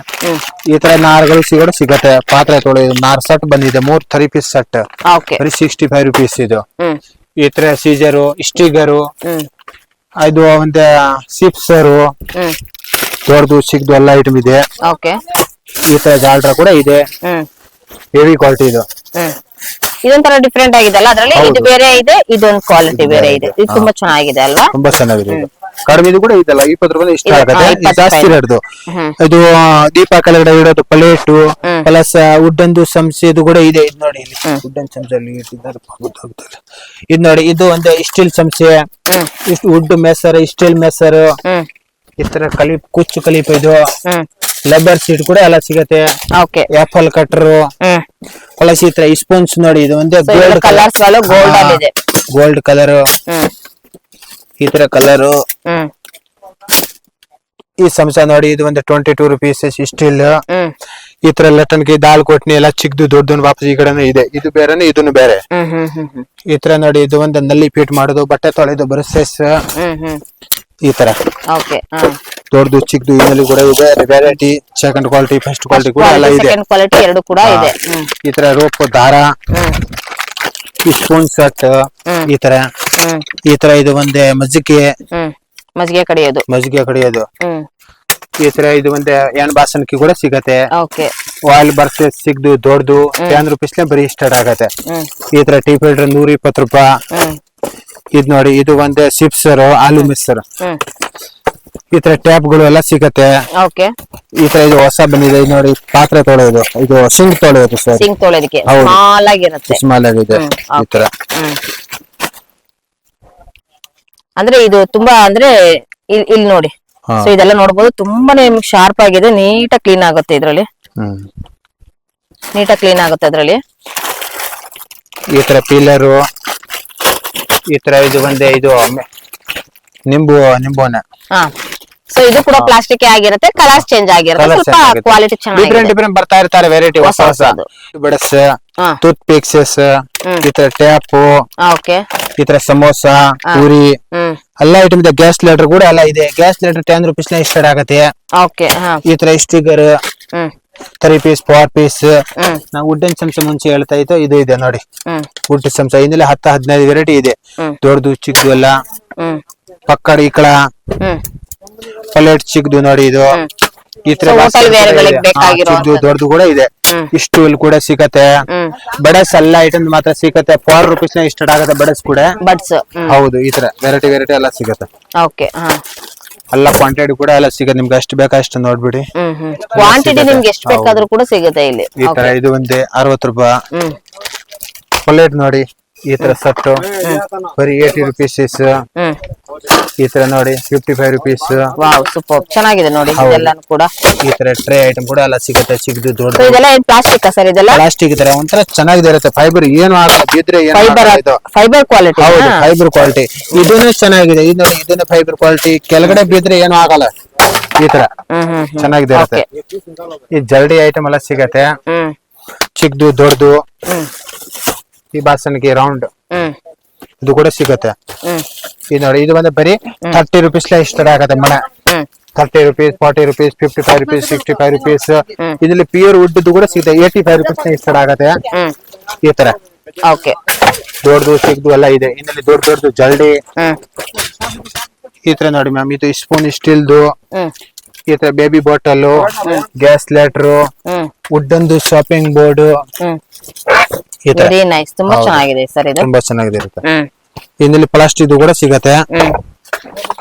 ಈ ತರ ನಾರ್ಗಳು ಸಿಗತ್ತೆ. ಪಾತ್ರೆ ತೊಳೆಯೋದು ನಾರ್ ಸೆಟ್ ಬಂದಿದೆ. 3 piece ಸೆಟ್ ಬರೀ 65 rupees ಇದು. ಈ ತರ ಸೀಜರು, ಸ್ಟಿಗರು, ಇದು ಒಂದು ಸಿಪ್ಸರು, ದೊಡ್ಡದು ಚಿಕ್ಕದು ಎಲ್ಲ ಐಟಮ್ ಇದೆ. ಈ ತರ ಜಾಲ್ರ ಕೂಡ ಇದೆ. ಹೆವಿ ಕ್ವಾಲಿಟಿ ಇದು. ಇದೊಂಥರ ಡಿಫ್ರೆಂಟ್ ಆಗಿದೆ ಅಲ್ಲ, ಅದ್ರಲ್ಲಿ ಇದು ಬೇರೆ ಇದೆ, ಇದೊಂದು ಕ್ವಾಲಿಟಿ ಬೇರೆ ಇದೆ. ಇದು ತುಂಬಾ ಚೆನ್ನಾಗಿದೆ ಅಲ್ವಾ? ತುಂಬಾ ಚೆನ್ನಾಗಿದೆ. ಕಡಿಮೆ ಕೂಡ ಇದಲ್ಲ, 20 ರೂಪಾಯಿ ಇಷ್ಟ ಆಗುತ್ತೆ. ಜಾಸ್ತಿ ರೇಟ್ದು. ಇದು ದೀಪ ಕೆಳಗಡೆ ಇಡೋದು ಪ್ಲೇಟು, ಪ್ಲಸ್ ವುಡ್ಡಂದು ಸಂಸೆ ಇದು ಕೂಡ ಇದೆ. ಇದು ನೋಡಿ, ವುಡ್ಡನ್ ಸಂಸೆಯಲ್ಲಿ ಗೊತ್ತಾಗುತ್ತಲ್ಲ. ಇದು ನೋಡಿ, ಇದು ಒಂದು ಸ್ಟೀಲ್ ಸಂಸೆ, ವುಡ್ ಮೆಸರ್, ಸ್ಟೀಲ್ ಮೆಸರ್, ಈ ತರ ಕಲಿಪ್, ಕುಚ್ಚು ಕಲಿಪ್, ಇದು ಲೆಬರ್ ಸೀಟ್ ಕೂಡ ಎಲ್ಲ ಸಿಗತ್ತೆ. ಆಪಲ್ ಕಟರ್, ಪ್ಲಸ್ ಈ ತರ ಸ್ಪೂನ್ಸ್ ನೋಡಿ, ಇದು ಒಂದೇ ಗೋಲ್ಡ್ ಕಲರ್, ಈ ತರ ಕಲರ್. ಈ ಸಂಸ ನೋಡಿ, ಇದು ಒಂದು 22 rupees ಸ್ಟೀಲ್. ಈ ತರ ಲಟ್ಟಣಿಕೆ, ದಾಲ್ ಕೊಟ್ನಿ ಎಲ್ಲ ಚಿಕ್ಕದು ದೊಡ್ಡದು ವಾಪಸ್ ಈ ಕಡೆ ಇದೆ. ಇದು ಬೇರೆನೆ, ಇದನ್ನು ಬೇರೆ. ಈ ತರ ನೋಡಿ, ಇದು ಒಂದು ನಲ್ಲಿ ಫಿಟ್ ಮಾಡೋದು, ಬಟ್ಟೆ ತೊಳೆದು, ಬ್ರಷಸ್ ಈ ತರ ದೊಡ್ಡದು ಚಿಕ್ಕದು ಇದರಲ್ಲಿ ಕೂಡ ಇದೆ. Variety second quality, first quality ಕೂಡ ಎಲ್ಲ ಇದೆ. ಎರಡು ಕೂಡ ಇದೆ. ಈ ತರ ರೋಪ್, ದಾರ, ಸ್ಪೂನ್ ಸೆಟ್ ಈ ತರ. ಈ ತರ ಇದು ಒಂದೇ ಮಜ್ಜಿಗೆ ಕಡಿಯೋದು. ಈ ತರ ಇದು ಒಂದೇ ಎಣ್ಣೆ ಬಾಸನಕಿ ಕೂಡ ಸಿಗತ್ತೆ. ಆಯಿಲ್ ಬರ್ಸಸ್ ಸಿಗ್ದು ದೊಡ್ಡದು 10 rupees ಬರೀ ಸ್ಟಾರ್ಟ್ ಆಗತ್ತೆ. ಈ ತರ ಟೀ ಫಿಲ್ಟರ್ 120 ರೂಪಾಯಿ. ಇದ್ ನೋಡಿ, ಇದು ಒಂದೇ ಸಿಪ್ಸರ್, ಆಲೂ ಮಿಕ್ಸರ್. ಈ ತರ ಟ್ಯಾಪ್ ಗಳು ಎಲ್ಲ ಸಿಗತ್ತೆ. ಈ ತರ ಇದು ಹೊಸ ಬಂದಿದೆ ನೋಡಿ, ಪಾತ್ರೆ ತೊಳೆಯೋದು, ಇದು ಸಿಂಕ್ ತೊಳೆಯೋದು ಸರ್. ಸ್ಮಾಲ್ ಆಗಿದೆ ಈ ತರ. ಅಂದ್ರೆ ಇದು ತುಂಬಾ ಅಂದ್ರೆ ಇಲ್ಲಿ ನೋಡಿ, ಸೊ ಇದೆಲ್ಲ ನೋಡಬಹುದು. ತುಂಬಾನೇ ಶಾರ್ಪ್ ಆಗಿದೆ. ನೀಟಾಗಿ ಕ್ಲೀನ್ ಆಗುತ್ತೆ ಇದ್ರಲ್ಲಿ. ಅದ್ರಲ್ಲಿ ಈ ತರ ಪೀಲರು, ಈ ತರ ಇದು ಒಂದೇ ಇದು ನಿಂಬುವನ ಸೊ ಇದು ಕೂಡ ಪ್ಲಾಸ್ಟಿಕ್ ಆಗಿರುತ್ತೆ, ಕಲರ್ಸ್ ಚೇಂಜ್ ಆಗಿರುತ್ತೆ, ಸ್ವಲ್ಪ ಕ್ವಾಲಿಟಿ ಚೆನ್ನಾಗಿದೆ. ಡಿಫ್ರೆಂಟ್ ಬರ್ತಾ ಇರ್ತಾರೆ ವೆರೈಟಿ ಹೊಸ ಹೊಸ ಬಡಸ್, ಟೂತ್ ಪಿಕ್ಸಸ್, ಈ ತರ ಟ್ಯಾಪ್, ಓಕೆ, ಈ ತರ ಸಮೋಸ, ಪೂರಿ ಎಲ್ಲ ಐಟಮ್ ಇದೆ. ಗ್ಯಾಸ್ ಲೀಟರ್ ಕೂಡ ಎಲ್ಲ ಇದೆ. ಗ್ಯಾಸ್ ಲೀಟರ್ 10 ರೂಪೀಸ್ ನ ಸ್ಟಾರ್ಟ್ ಆಗತ್ತೆ. ಓಕೆ, ಈ ತರ ಸ್ಟಿಕರ್ 3 ಪೀಸ್ 4 ಪೀಸ್. ನಾವು ವುಡನ್ ಚಮಚ ಮುಂಚೆ ಹೇಳ್ತಾ ಇತ್ತು, ಇದು ಇದೆ ನೋಡಿ ವುಡ್ ಚಮಚ. ಇದರಲ್ಲಿ 10-15 ವೆರೈಟಿ ಇದೆ, ದೊಡ್ಡದು ಚಿಕ್ಕದು ಎಲ್ಲ. ಪಕ್ಕಡ ಇಕ್ಕಳ ಪ್ಲೇಟ್ ಚಿಕ್ಕದು ನೋಡಿ ಇದು. ಈ ತರ ಚಿಕ್ಕದು ದೊಡ್ಡದು ಕೂಡ ಇದೆ. ಇಷ್ಟು ಇಲ್ಲಿ ಕೂಡ ಸಿಗತ್ತೆ. ಬಡಸ್ ಎಲ್ಲ ಐಟಮ್ ಮಾತ್ರ ಸಿಗತ್ತೆ. 4 ರೂಪೀಸ್ ನ ಸ್ಟಾರ್ಟ್ ಆಗತ್ತೆ ಬಡಸ್ ಕೂಡ. ಹೌದು, ಈ ತರ ವೆರೈಟಿ ಎಲ್ಲ ಸಿಗತ್ತೆ. ಓಕೆ, ಎಲ್ಲ ಕ್ವಾಂಟಿಟಿ ಕೂಡ ಎಲ್ಲ ಸಿಗತ್ತೆ. ನಿಮ್ಗೆ ಎಷ್ಟು ಬೇಕಾ ಅಷ್ಟು ನೋಡ್ಬಿಡಿ. ಕ್ವಾಂಟಿಟಿ ನಿಮ್ಗೆ ಎಷ್ಟು ಬೇಕಾದ್ರೂ ಕೂಡ ಸಿಗುತ್ತೆ ಇಲ್ಲಿ. ಈ ತರ ಇದು ಒಂದೇ 60 ರೂಪಾಯಿ ಪ್ಲೇಟ್ ನೋಡಿ. ಈ ತರ ಸಟ್ಟು ಬರೀ 80 ರೂಪೀಸ್. ಈ ತರ ನೋಡಿ 55 ರೂಪೀಸ್. ವಾವ್, ಸೂಪರ್ ಚೆನ್ನಾಗಿದೆ ನೋಡಿ ಇದೆಲ್ಲಾನು ಕೂಡ. ಈ ತರ ಟ್ರೇ ಐಟಮ್ ಕೂಡ ಎಲ್ಲ ಸಿಗುತ್ತೆ, ಚಿಕ್ಕದು ದೊಡ್ಡದು. ಇದೆಲ್ಲ ಪ್ಲಾಸ್ಟಿಕ್ ಸರ್? ಇದೆಲ್ಲ ಪ್ಲಾಸ್ಟಿಕ್ ತರ ಒಂಥರ ಚೆನ್ನಾಗಿದೆ ಇರುತ್ತೆ. ಫೈಬರ್ ಏನು ಆಗಿದ್ರೆ ಫೈಬರ್ ಕ್ವಾಲಿಟಿ. ಹೌದು, ಫೈಬರ್ ಕ್ವಾಲಿಟಿ. ಇದನ್ನೇ ಚೆನ್ನಾಗಿದೆ. ಇದು ನೋಡಿ, ಇದನ್ನ ಫೈಬರ್ ಕ್ವಾಲಿಟಿ. ಕೆಳಗಡೆ ಬಿದ್ರೆ ಏನು ಆಗಲ್ಲ. ಈ ತರ ಚೆನ್ನಾಗಿದೆ ಇರುತ್ತೆ. ಈ ಜಲ್ಡಿ ಐಟಮ್ ಎಲ್ಲ ಸಿಗತ್ತೆ, ಚಿಕ್ಕದು ದೊಡ್ಡದು. ಈ ಬಾಸನ್ಗೆ ರೌಂಡ್ ಇದು ಕೂಡ ಸಿಗತ್ತೆ. ಇದು ನೋಡಿ, ಇದು ಬಂದ್ರೆ ಬರೀ 30 ರೂಪೀಸ್ ಸ್ಟಾರ್ಟ್ ಆಗತ್ತೆ ಮನೆ. 30 ರೂಪೀಸ್, 40 ರೂಪೀಸ್, 55 ರೂಪೀಸ್, 65 ರೂಪೀಸ್. ಇದ್ರಲ್ಲಿ ಪ್ಯೂರ್ ವುಡ್ ಕೂಡ ಸಿಗುತ್ತೆ. 85 ರೂಪೀಸ್ ಸ್ಟಾರ್ಟ್ ಆಗತ್ತೆ. ಈ ತರ ದೊಡ್ಡದು ಚಿಕ್ಕದು ಎಲ್ಲ ಇದೆ. ಇನ್ನಲ್ಲಿ ದೊಡ್ಡದು ಜಲ್ಡಿ. ಈ ತರ ನೋಡಿ ಮ್ಯಾಮ್, ಇದು ಸ್ಪೂನ್ ಸ್ಟೀಲ್ದು. ಈ ತರ baby bottle, gas lighter, wood chopping board. Very nice, ತುಂಬಾ ಚೆನ್ನಾಗಿದೆ ಸರ್ ಇದು. ತುಂಬಾ ಚೆನ್ನಾಗಿದೆ ಇರುತ್ತೆ. ಇನ್ನಲ್ಲಿ ಪ್ಲಾಸ್ಟಿಕ್ ಕೂಡ ಸಿಗತ್ತೆ.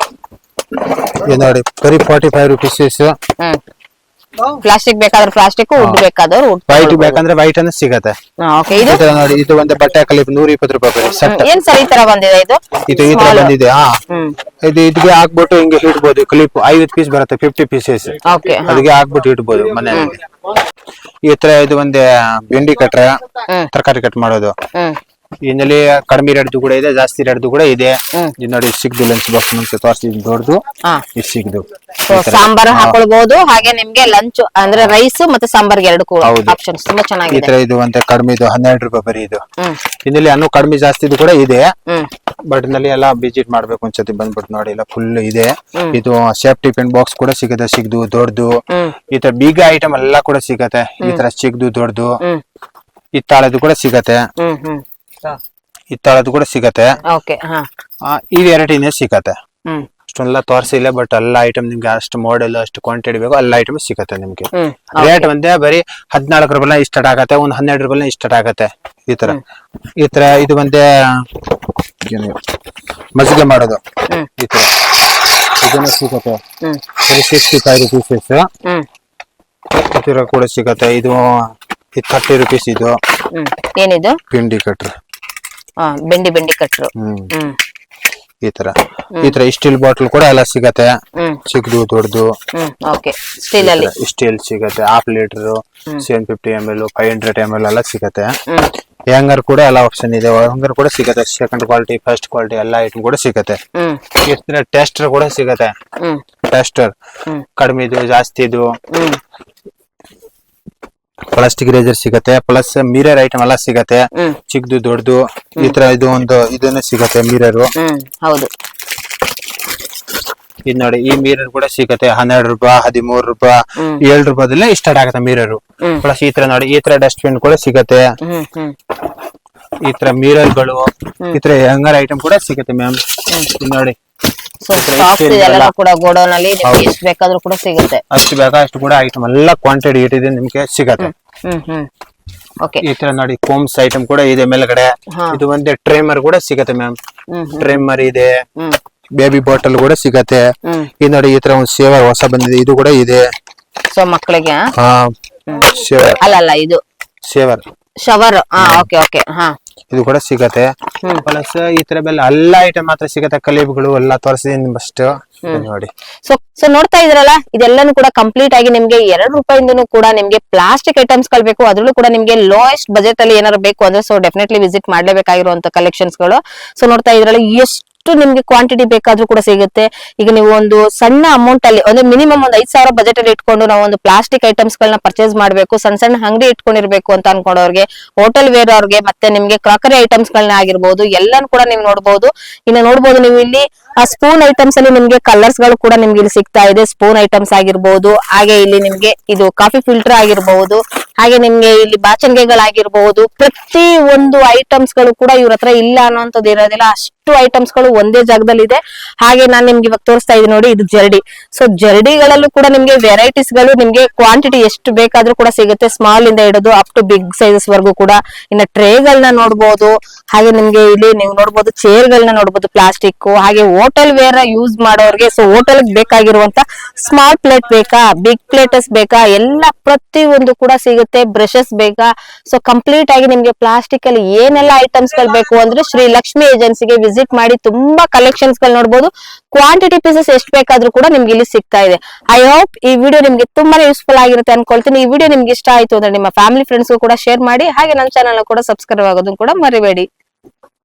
ಇದು ನೋಡಿ ಬರೀ 45 ರೂಪೀಸ್. ಪ್ಲಾಸ್ಟಿಕ್ ಬೇಕಾದ್ರೆ ಪ್ಲಾಸ್ಟಿಕ್, ವುಡ್ ಬೇಕಾದ್ರೆ ವುಡ್. ವೈಟ್ ಬೇಕಂದ್ರೆ ವೈಟ್ ಅನ್ನು ಸಿಗತ್ತೆ. ನೋಡಿ, ಇದು ಒಂದು ಬಟ್ಟೆ ಕ್ಲಿಪ್ 120 ರೂಪಾಯಿ ಬರೀ ಸೆಟ್. ಏನ್ ಸರ್ ಈ ತರ ಬಂದಿದೆ ಇದು? ಇದು ಈ ತರ ಬಂದಿದೆ. ಇದು ಇದಕ್ಕೆ ಹಾಕ್ಬಿಟ್ಟು ಹಿಂಗೆ ಇಡ್ಬೋದು. ಕ್ಲಿಪ್ 50 ಪೀಸ್ ಬರುತ್ತೆ, 50 ಪೀಸಸ್. ಅದಕ್ಕೆ ಹಾಕ್ಬಿಟ್ಟು ಇಡ್ಬೋದು ಮನೆಯಲ್ಲಿ. ಈ ತರ ಇದು ಒಂದು ಬೆಂಡಿ ಕಟ್ರೆ ತರಕಾರಿ ಕಟ್ ಮಾಡೋದು. ಇನ್ನಲ್ಲಿ ಕಡಿಮೆ ರೇಟ್ದು ಕೂಡ ಇದೆ, ಜಾಸ್ತಿ ರೇಟ್ದು ಕೂಡ ಇದೆ. ಇದು ನೋಡಿ ಸಿಗ್ದು ಲಂಚ್ ಬಾಕ್ಸ್ ಮುಂಚೆ ತೋರಿಸಿ ದೊಡ್ಡದು. ಇದು ಸಿಗ್ದು ಸಾಂಬಾರ್ ಹಾಕೊಳ್ಬಹುದು. ಹಾಗೆ ನಿಮ್ಗೆ ಲಂಚ್ ಅಂದ್ರೆ ರೈಸ್ ಮತ್ತೆ ಸಾಂಬಾರ್ಗೆ ಎರಡು ಆಪ್ಷನ್ಸ್ ತುಂಬಾ ಚೆನ್ನಾಗಿದೆ. ಈ ತರ ಇದು ಅಂತ ಕಡಿಮೆ, ಇದು 12 ರೂಪಾಯಿ ಬರೀ ಇದು. ಇನ್ನಲ್ಲಿ ಅನ್ನೂ ಕಡಿಮೆ ಜಾಸ್ತಿ ಕೂಡ ಇದೆ. ಬಟ್ ನಲ್ಲಿ ಎಲ್ಲ ವಿಸಿಟ್ ಮಾಡ್ಬೇಕು ಒಂದ್ಸತಿ ಬಂದ್ಬಿಟ್ಟು ನೋಡಿ, ಎಲ್ಲ ಫುಲ್ ಇದೆ. ಇದು ಸೇಫ್ಟಿ ಪಿನ್ ಬಾಕ್ಸ್ ಕೂಡ ಸಿಗುತ್ತೆ, ಸಿಗ್ದು ದೊಡ್ಡದು. ಈ ತರ ಬೀಗ ಐಟಮ್ ಎಲ್ಲ ಕೂಡ ಸಿಗತ್ತೆ. ಈ ತರ ಸಿಗ್ದು ದೊಡ್ಡದು. ಇತ್ತಾಳದು ಕೂಡ ಸಿಗತ್ತೆ, ಇತ್ತಾಳದು ಕೂಡ ಸಿಗತ್ತೆ. ಈ ವೆರೈಟಿನೇ ಸಿಗತ್ತೆ. ಅಷ್ಟೆಲ್ಲ ತೋರಿಸಿಲ್ಲ, ಬಟ್ ಎಲ್ಲ ಐಟಮ್ ನಿಮ್ಗೆ ಅಷ್ಟು ಮಾಡೆಲ್ ಅಷ್ಟು ಕ್ವಾಂಟಿಟಿ ಬೇಕು, ಎಲ್ಲ ಐಟಮ್ ಸಿಗತ್ತೆ ನಿಮ್ಗೆ. ರೇಟ್ ಒಂದೇ ಬರೀ 14 ರೂಪಾಯಿ ಸ್ಟಾರ್ಟ್ ಆಗತ್ತೆ, ಒಂದು 12 ರೂಪಾಯಿ ಸ್ಟಾರ್ಟ್ ಆಗತ್ತೆ. ಈ ತರ ಇದು ಒಂದೇ ಮಜ್ಜಿಗೆ ಮಾಡೋದು. ಈ ತರ ಇದನ್ನ ಸಿಗತ್ತೆ, 65 ರೂಪೀಸ್. ಈ ತರ ಕೂಡ ಸಿಗತ್ತೆ. ಇದು 30 ರೂಪೀಸ್. ಇದು ಏನಿದು? ಬೆಂಡಿ ಕಟ್ರು. ಬೆಂಡಿ ಕಟ್ರು. ಈ ತರ ಸ್ಟೀಲ್ ಬಾಟಲ್ ಕೂಡ ಎಲ್ಲ ಸಿಗತ್ತೆ, ಚಿಕ್ಕದು ದೊಡ್ಡದು. ಸ್ಟೀಲ್ ಸಿಗತ್ತೆ. 1/2 ಲೀಟರ್, 750 ml, 500 ml ಎಲ್ಲ ಸಿಗತ್ತೆ. ಹ್ಯಾಂಗರ್ ಕೂಡ ಎಲ್ಲ ಆಪ್ಷನ್ ಇದೆ. ಹ್ಯಾಂಗರ್ ಕೂಡ ಸಿಗತ್ತೆ, ಸೆಕೆಂಡ್ ಕ್ವಾಲಿಟಿ, ಫಸ್ಟ್ ಕ್ವಾಲಿಟಿ ಎಲ್ಲ ಐಟಮ್ ಕೂಡ ಸಿಗತ್ತೆ. ಟೆಸ್ಟರ್ ಕೂಡ ಸಿಗತ್ತೆ. ಟೆಸ್ಟರ್ ಕಡಿಮೆ ಇದು, ಜಾಸ್ತಿ ಇದು. ಪ್ಲಾಸ್ಟಿಕ್ ರೇಜರ್ ಸಿಗತ್ತೆ, ಪ್ಲಸ್ ಮಿರರ್ ಐಟಮ್ ಎಲ್ಲ ಸಿಗತ್ತೆ, ಚಿಕ್ಕದು ದೊಡ್ಡದು. ಈ ತರ ಇದು ಒಂದು ಇದನ್ನ ಸಿಗತ್ತೆ ಮಿರರ್. ಹೌದು, ಇದು ನೋಡಿ, ಈ ಮಿರರ್ ಕೂಡ ಸಿಗತ್ತೆ 12 ರೂಪಾಯಿ, 13 ರೂಪಾಯಿ, 7 ರೂಪಾಯಿದಲ್ಲೇ ಸ್ಟಾರ್ಟ್ ಆಗತ್ತೆ ಮಿರರ್. ಪ್ಲಸ್ ಈ ತರ ನೋಡಿ, ಈ ತರ ಡಸ್ಟ್ ಬಿನ್ ಕೂಡ ಸಿಗತ್ತೆ. ಈ ತರ ಮಿರರ್ ಗಳು, ಈ ತರ ಹ್ಯಾಂಗರ್ ಐಟಮ್ ಕೂಡ ಸಿಗತ್ತೆ ಮ್ಯಾಮ್. ನೋಡಿ, ಗೋಡೌನ್ ಅಲ್ಲಿ ಎಷ್ಟು ಬೇಕಾದ್ರೂ ಕೂಡ ಸಿಗುತ್ತೆ. ಅಷ್ಟು ಬೇಕಾ ಅಷ್ಟು ಕೂಡ ಐಟಮ್ ಎಲ್ಲ ಕ್ವಾಂಟಿಟಿ ಇಟ್ಟಿದೆ ನಿಮ್ಗೆ ಸಿಗತ್ತೆ. ಈ ತರ ನೋಡಿ, ಕೋಮ್ಸ್ ಐಟಮ್ ಕೂಡ ಇದೆ ಮೇಲ್ಗಡೆ. ಇದು ಒಂದೇ ಟ್ರೇಮರ್ ಕೂಡ ಸಿಗತ್ತೆ ಮ್ಯಾಮ್. ಟ್ರೇಮರ್ ಇದೆ, ಬೇಬಿ ಬಾಟಲ್ ಕೂಡ ಸಿಗತ್ತೆ. ಇದು ನೋಡಿ, ಈ ತರ ಒಂದು ಸೇವರ್ ಹೊಸ ಬಂದಿದೆ, ಇದು ಕೂಡ ಇದೆ. ಸೊ ಮಕ್ಕಳಿಗೆ ಸೇವರ್ ಅಲ್ಲ, ಇದು ಸೇವರ್ ಶವರ್. ಇದು ಕೂಡ ಸಿಗತ್ತೆ. ಪ್ಲಸ್ ಈ ತರ ಎಲ್ಲ ಐಟಮ್ ಮಾತ್ರ ಸಿಗತ್ತೆ. ಕಲಿಬ್ಗಳು ಎಲ್ಲ ತೋರಿಸಿದೀನಿ ಫಸ್ಟ್ ನೋಡಿ. ಸೊ ನೋಡ್ತಾ ಇದ್ರಲ್ಲ, ಇದೆಲ್ಲಾನು ಕೂಡ ಕಂಪ್ಲೀಟ್ ಆಗಿ ನಿಮ್ಗೆ 2 ರೂಪಾಯಿಂದನೂ ಕೂಡ ನಿಮ್ಗೆ ಪ್ಲಾಸ್ಟಿಕ್ ಐಟಮ್ಸ್ ಗಳು ಬೇಕು. ಅದ್ರಲ್ಲೂ ಕೂಡ ನಿಮ್ಗೆ ಲೋಯೆಸ್ಟ್ ಬಜೆಟ್ ಅಲ್ಲಿ ಏನಾದ್ರು ಬೇಕು ಅಂದ್ರೆ ಸೊ ಡೆಫಿನೆಟ್ಲಿ ವಿಸಿಟ್ ಮಾಡ್ಲೇಬೇಕಾಗಿರುವಂತ ಕಲೆಕ್ಷನ್ಸ್ ಗಳು. ಸೊ ನೋಡ್ತಾ ಇದ್ರಲ್ಲ, ಎಷ್ಟು ಎಷ್ಟು ನಿಮ್ಗೆ ಕ್ವಾಂಟಿಟಿ ಬೇಕಾದ್ರೂ ಕೂಡ ಸಿಗುತ್ತೆ. ಈಗ ನೀವು ಒಂದು ಸಣ್ಣ ಅಮೌಂಟ್ ಅಲ್ಲಿ ಅಂದ್ರೆ ಮಿನಿಮಮ್ ಒಂದು 5,000 ಬಜೆಟ್ ಅಲ್ಲಿ ಇಟ್ಕೊಂಡು ನಾವು ಒಂದು ಪ್ಲಾಸ್ಟಿಕ್ ಐಟಮ್ಸ್ ಗಳನ್ನ ಪರ್ಚೇಸ್ ಮಾಡ್ಬೇಕು, ಸಣ್ಣ ಸಣ್ಣ ಅಂಗಡಿ ಇಟ್ಕೊಂಡಿರ್ಬೇಕು ಅಂತ ಅನ್ಕೊಂಡವ್ರಿಗೆ, ಹೋಟೆಲ್ ವೇರ್ ಅವ್ರಿಗೆ, ಮತ್ತೆ ನಿಮ್ಗೆ ಕ್ರಾಕರಿ ಐಟಮ್ಸ್ ಗಳನ್ನ ಆಗಿರ್ಬೋದು ಎಲ್ಲಾನು ಕೂಡ ನೀವು ನೋಡಬಹುದು. ಇನ್ನು ನೋಡಬಹುದು ನೀವು ಇಲ್ಲಿ ಆ ಸ್ಪೂನ್ ಐಟಮ್ಸ್ ಅಲ್ಲಿ ನಿಮ್ಗೆ ಕಲರ್ಸ್ ಗಳು ಕೂಡ ನಿಮ್ಗೆ ಇಲ್ಲಿ ಸಿಗ್ತಾ ಇದೆ. ಸ್ಪೂನ್ ಐಟಮ್ಸ್ ಆಗಿರ್ಬೋದು, ಹಾಗೆ ಇಲ್ಲಿ ನಿಮ್ಗೆ ಇದು ಕಾಫಿ ಫಿಲ್ಟರ್ ಆಗಿರ್ಬಹುದು, ಹಾಗೆ ನಿಮ್ಗೆ ಇಲ್ಲಿ ಬಾಚಣಿಗೆಗಳಾಗಿರ್ಬಹುದು, ಪ್ರತಿ ಒಂದು ಐಟಮ್ಸ್ ಗಳು ಕೂಡ ಇವ್ರ ಹತ್ರ ಇಲ್ಲ ಅನ್ನೋಂಥದ್ದು ಇರೋದಿಲ್ಲ. ಅಷ್ಟು ಐಟಮ್ಸ್ ಗಳು ಒಂದೇ ಜಾಗದಲ್ಲಿ ಇದೆ. ಹಾಗೆ ನಾನು ನಿಮ್ಗೆ ಇವಾಗ ತೋರಿಸ್ತಾ ಇದ್ದೀನಿ ನೋಡಿ, ಇದು ಜರಡಿ. ಸೊ ಜರಡಿಗಳಲ್ಲೂ ಕೂಡ ನಿಮ್ಗೆ ವೆರೈಟೀಸ್ ಗಳು ನಿಮ್ಗೆ ಕ್ವಾಂಟಿಟಿ ಎಷ್ಟು ಬೇಕಾದ್ರೂ ಕೂಡ ಸಿಗುತ್ತೆ, ಸ್ಮಾಲ್ ಇಂದ ಹಿಡಿದು ಅಪ್ ಟು ಬಿಗ್ ಸೈಜಸ್ ವರ್ಗೂ ಕೂಡ. ಇನ್ನ ಟ್ರೇ ಗಳನ್ನ ನೋಡ್ಬೋದು, ಹಾಗೆ ನಿಮ್ಗೆ ಇಲ್ಲಿ ನೀವು ನೋಡ್ಬೋದು ಚೇರ್ ಗಳನ್ನ ನೋಡ್ಬೋದು ಪ್ಲಾಸ್ಟಿಕ್. ಹಾಗೆ ಹೋಟೆಲ್ ವೇರ್ ಯೂಸ್ ಮಾಡೋರ್ಗೆ, ಸೊ ಹೋಟೆಲ್ ಬೇಕಾಗಿರುವಂತ ಸ್ಮಾಲ್ ಪ್ಲೇಟ್ ಬೇಕಾ, ಬಿಗ್ ಪ್ಲೇಟಸ್ ಬೇಕಾ, ಎಲ್ಲ ಪ್ರತಿ ಒಂದು ಕೂಡ ಸಿಗುತ್ತೆ. ಬ್ರಷಸ್ ಬೇಕಾ, ಸೊ ಕಂಪ್ಲೀಟ್ ಆಗಿ ನಿಮ್ಗೆ ಪ್ಲಾಸ್ಟಿಕ್ ಅಲ್ಲಿ ಏನೆಲ್ಲ ಐಟಮ್ಸ್ ಗಳು ಬೇಕು ಅಂದ್ರೆ ಶ್ರೀ ಲಕ್ಷ್ಮಿ ಏಜೆನ್ಸಿಗೆ ವಿಸಿಟ್ ಮಾಡಿ ತುಂಬಾ ಕಲೆಕ್ಷನ್ಸ್ ಗಳು ನೋಡಬಹುದು. ಕ್ವಾಂಟಿಟಿ ಪೀಸಸ್ ಎಷ್ಟು ಬೇಕಾದ್ರೂ ಕೂಡ ನಿಮ್ಗೆ ಇಲ್ಲಿ ಸಿಗ್ತಾ ಇದೆ. ಐ ಹೋಪ್ ಈ ವಿಡಿಯೋ ನಿಮ್ಗೆ ತುಂಬಾನೇ ಯೂಸ್ಫುಲ್ ಆಗಿರುತ್ತೆ ಅನ್ಕೊಳ್ತೀನಿ. ಈ ವಿಡಿಯೋ ನಿಮ್ಗೆ ಇಷ್ಟ ಆಯ್ತು ಅಂದ್ರೆ ನಿಮ್ಮ ಫ್ಯಾಮಿಲಿ ಫ್ರೆಂಡ್ಸ್ ಕೂಡ ಶೇರ್ ಮಾಡಿ, ಹಾಗೆ ನನ್ನ ಚಾನಲ್ ಕೂಡ ಸಬ್ಸ್ಕ್ರೈಬ್ ಆಗೋದನ್ನು ಕೂಡ ಮರಿಬೇಡಿ.